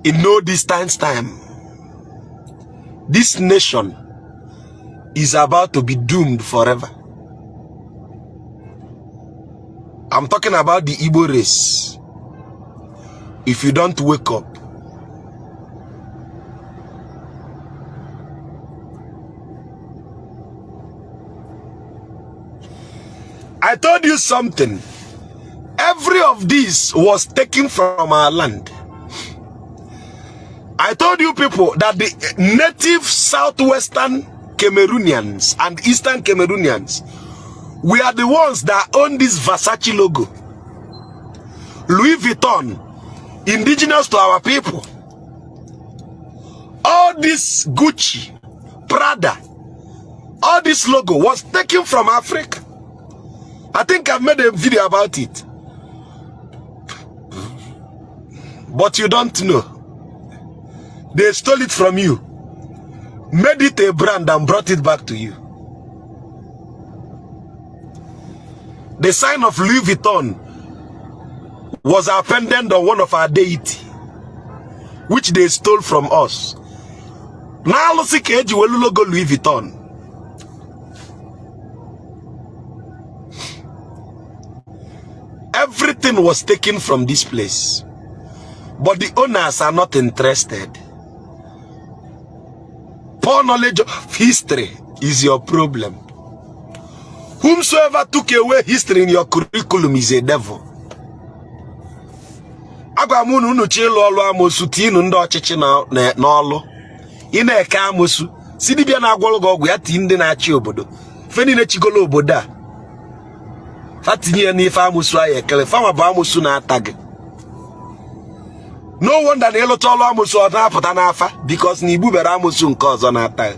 In no distance time, this nation is about to be doomed forever. I'm talking about the Igbo race. If you don't wake up, I told you something. Every of this was taken from our land. I told you people that the native southwestern Cameroonians and eastern Cameroonians, we are the ones that own this Versace logo. Louis Vuitton, indigenous to our people. All this Gucci, Prada, all this logo was taken from Africa. I think I've made a video about it. But you don't know. They stole it from you, made it a brand and brought it back to you. The sign of Louis Vuitton was our pendant on one of our deity, which they stole from us. Now let's see logo Louis Vuitton. Everything was taken from this place. But the owners are not interested. Poor knowledge of history is your problem. Whomsoever took away history in your curriculum is a devil. Agwamunu unu chelu olu amosu tinu ndo ochichi na olu. Ina eke amosu. Sidibia na agwolo gogwe ya ti ndi na achi obodo. Feni ne chigolo obodo a. Fatinye ni fa amosu aye kele. Fama ba amosu na atag. No wonder na elota olu amosu o na apụta na afa. Because ni ibu bere amosu nke ọzọ na atag.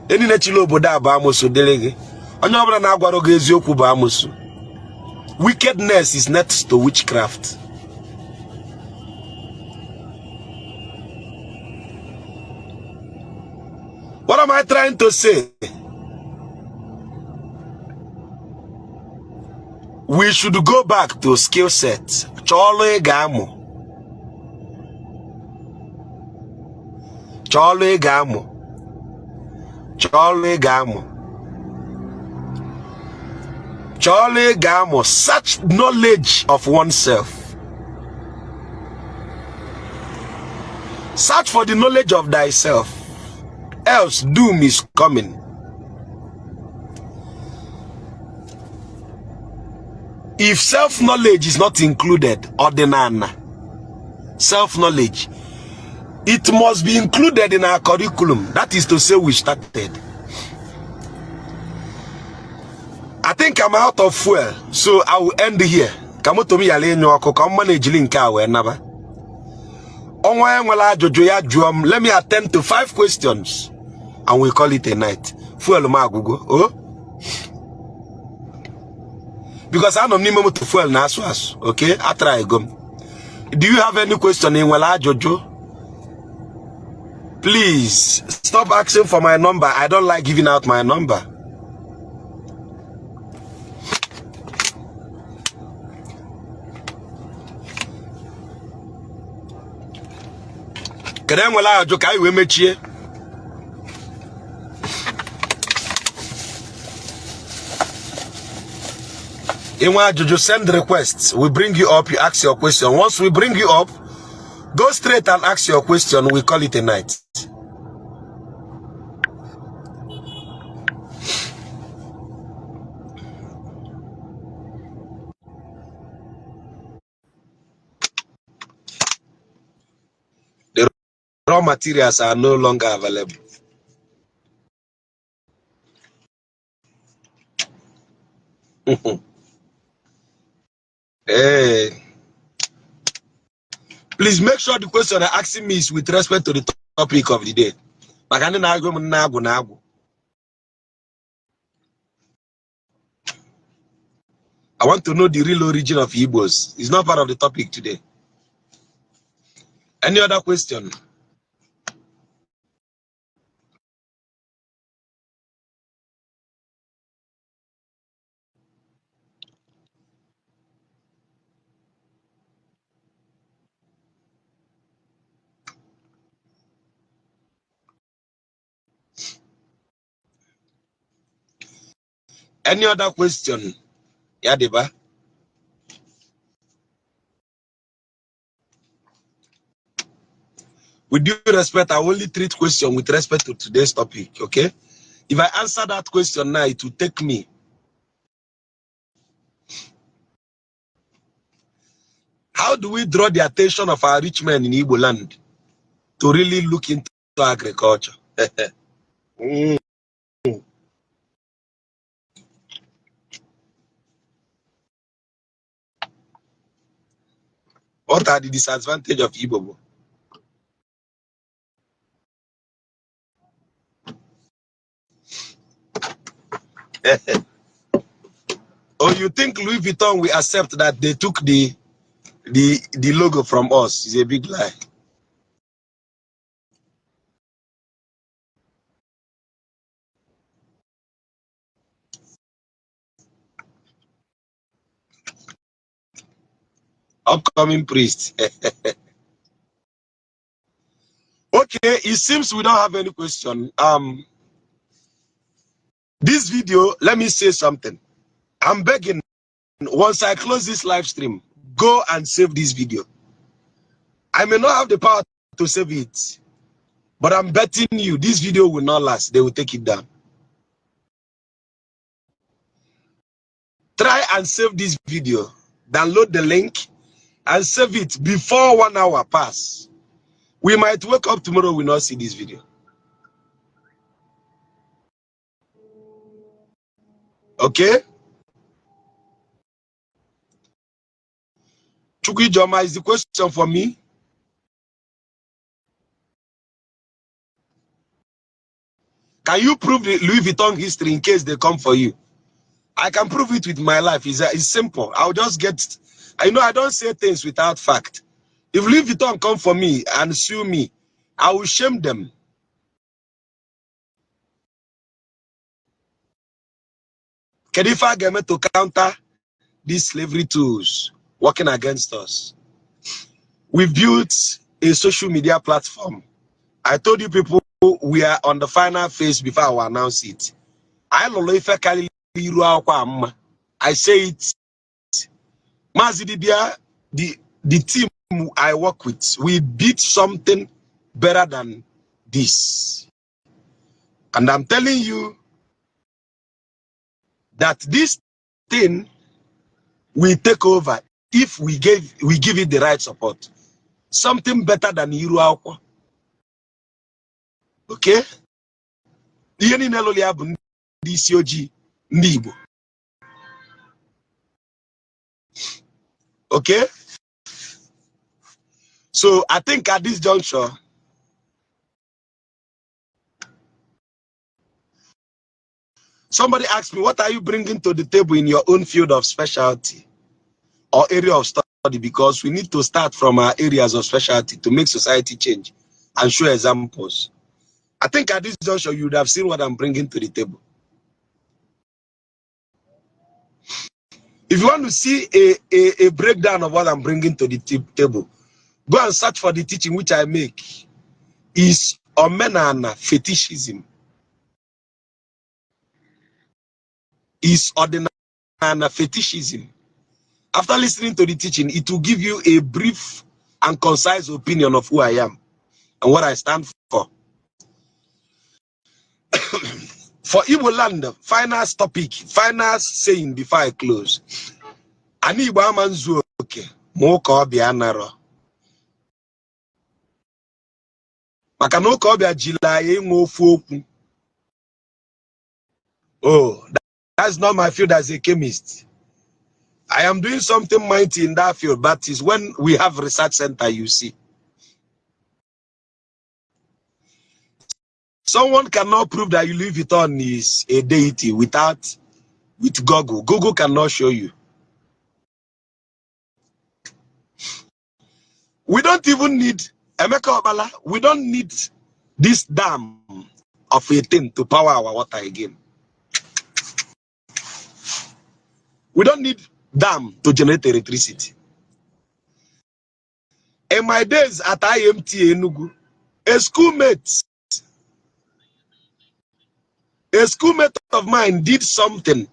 Eni ne chilo obodo a ba amosu delege. Onye obula na agwaro go eziokwu ba amosu. Wickedness is next to witchcraft. What am I trying to say? We should go back to skill set. Cholo egamo. Cholo egamo. Cholo egamo. Cholo egamo. Such knowledge of oneself. Search for the knowledge of thyself. Else doom is coming. If self-knowledge is not included, ordinana, self-knowledge, it must be included in our curriculum. That is to say, we started. I think I'm out of fuel, so I will end here. Kamotomi yale nyoko kam manage link awe naba. Let me attend to 5 questions and we call it a night. Fuel ma gugo. Oh? Because I don't need to fuel na aswas. Okay? I try go. Do you have any question in Wala Jojo? Please stop asking for my number. I don't like giving out my number. Kadang Wala Jojo kai we mechie. Jojo, send requests. We bring you up, you ask your question. Once we bring you up, go straight and ask your question. We call it a night. The raw materials are no longer available. Hey. Please make sure the question you're asking me is with respect to the topic of the day. I want to know the real origin of Igbos. It's not part of the topic today. Any other question? Any other question? Yadeba? With due respect, I only treat question with respect to today's topic, okay? If I answer that question now, it will take me. How do we draw the attention of our rich men in Igbo land to really look into agriculture? What are the disadvantages of Igbo? Or you think Louis Vuitton will accept that they took the logo from us? It's a big lie. Upcoming priest. Okay, it seems we don't have any question. This video, let me say something. I'm begging once I close this live stream, go and save this video. I may not have the power to save it, but I'm betting you this video will not last. They will take it down. Try and save this video. Download the link and save it before 1 hour pass. We might wake up tomorrow, we not see this video. Okay? Chukwi Joma, is the question for me? Can you prove the Louis Vuitton history in case they come for you? I can prove it with my life. It's simple. I'll just get... I know I don't say things without fact. If Louis Vuitton come for me and sue me, I will shame them. Kedifa Game to counter these slavery tools working against us. We built a social media platform. I told you people we are on the final phase before I will announce it. I say it. Mazidibia, the team I work with, we built something better than this. And I'm telling you that this thing will take over if we give it the right support. Something better than Iru. Okay? Okay? So I think at this juncture, somebody asked me, what are you bringing to the table in your own field of specialty or area of study? Because we need to start from our areas of specialty to make society change and show examples. I think at this juncture, you would have seen what I'm bringing to the table. If you want to see a breakdown of what I'm bringing to the table, go and search for the teaching which I make. Is Omenana fetishism. Is Ordinana fetishism. After listening to the teaching, it will give you a brief and concise opinion of who I am and what I stand for. For Igbo land, final topic, final saying before I close. Ani Igbo amanzu oke, moka obia naro. Maka no ka obia jila ye ngofu okwu. Oh, that's not my field as a chemist. I am doing something mighty in that field, but it's when we have research center, you see. Someone cannot prove that Louis Vuitton is a deity with Google. Google cannot show you. We don't even need Emeka Obala. We don't need this dam of a thing to power our water again. We don't need dam to generate electricity. In my days at IMT Enugu, a schoolmate of mine did something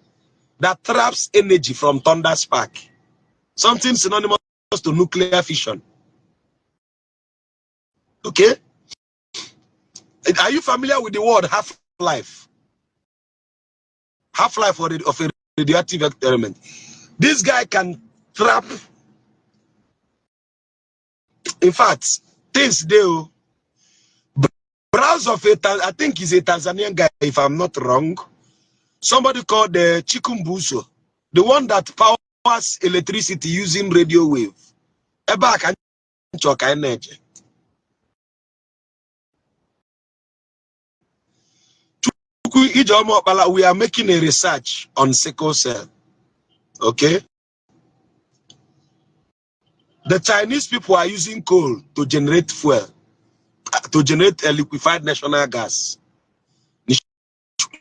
that traps energy from thunder spark. Something synonymous to nuclear fission. Okay? Are you familiar with the word half-life? Half-life of a radioactive element. This guy can trap. In fact, things do. Browse of I think he's a Tanzanian guy, if I'm not wrong. Somebody called the Chikumbuso, the one that powers electricity using radio wave. We are making a research on sickle cell. Okay? The Chinese people are using coal to generate fuel, to generate a liquefied natural gas.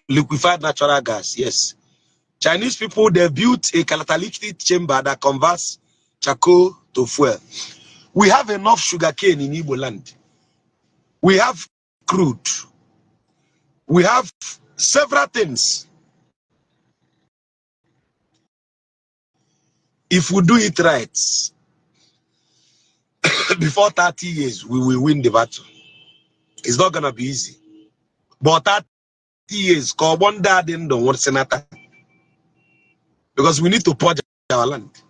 Liquefied natural gas, yes. Chinese people, they built a catalytic chamber that converts charcoal to fuel. We have enough sugarcane in Igbo land. We have crude. We have several things. if we do it right, before 30 years, we will win the battle. It's not gonna be easy. But 30 years, because we need to purge our land.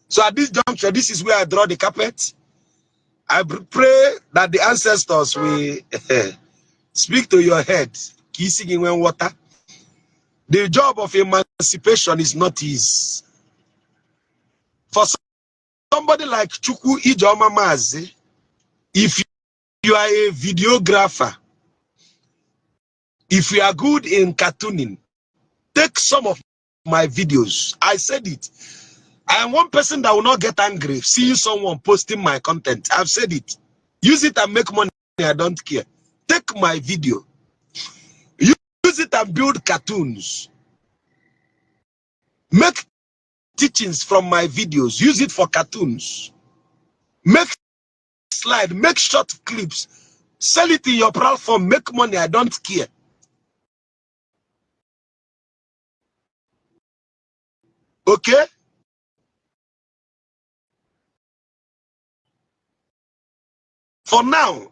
So at this juncture, this is where I draw the carpet. I pray that the ancestors will speak to your head, kissing in water. The job of emancipation is not easy. For somebody like Chukwu Ijoma Mazi, if you are a videographer, if you are good in cartooning, take some of my videos. I said it. I am one person that will not get angry seeing someone posting my content. I've said it. Use it and make money. I don't care. Take my video. Use it and build cartoons. Make teachings from my videos. Use it for cartoons. Make slide. Make short clips. Sell it in your platform. Make money. I don't care. Okay? For now,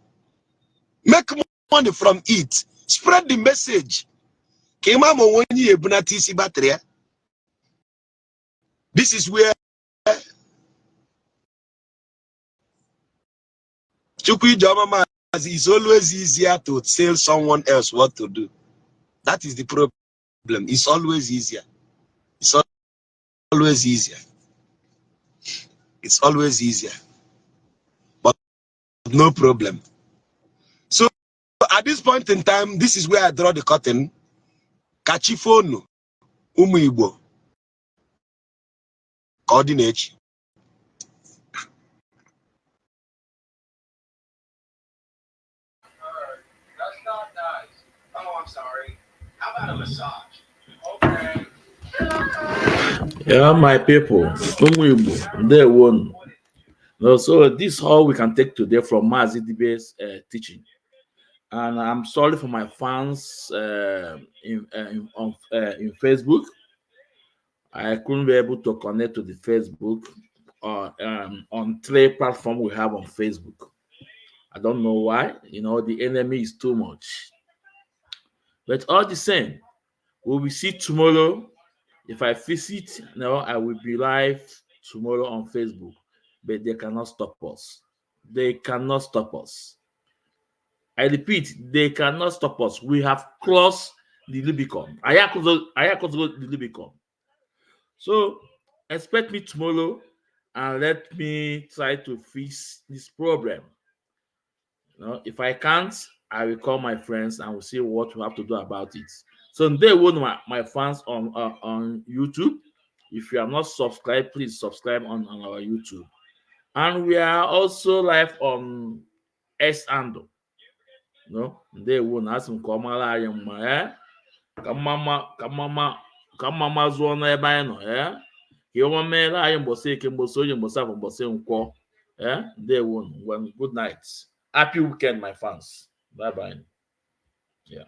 make money from it. Spread the message. This is where Chukwu Ijoma Mazi is always easier to tell someone else what to do. That is the problem. It's always easier. It's always easier. It's always easier. But no problem. So at this point in time, this is where I draw the curtain. Kachifonu, Umu Igbo, coordinate. That's not nice. Oh, I'm sorry. How about a massage? Okay. Yeah, my people, they won. No, so this is all we can take today from Mazi Dibe's teaching. And I'm sorry for my fans in Facebook. I couldn't be able to connect to the Facebook on 3 platforms we have on Facebook. I don't know why. You know, the enemy is too much. But all the same, we will see tomorrow. If I visit, I will be live tomorrow on Facebook. But they cannot stop us. They cannot stop us. I repeat, they cannot stop us. We have crossed the Rubicon. I have crossed the Rubicon. So expect me tomorrow and let me try to fix this problem. If I can't, I will call my friends and we'll see what we have to do about it. So they won my fans on YouTube. If you are not subscribed, please subscribe on our YouTube. And we are also live on S-Ando. They won us in Komala Yama. Kamama Zona Ebino, You want me lying, but say, they won. Good night. Happy weekend, my fans. Bye bye. Yeah.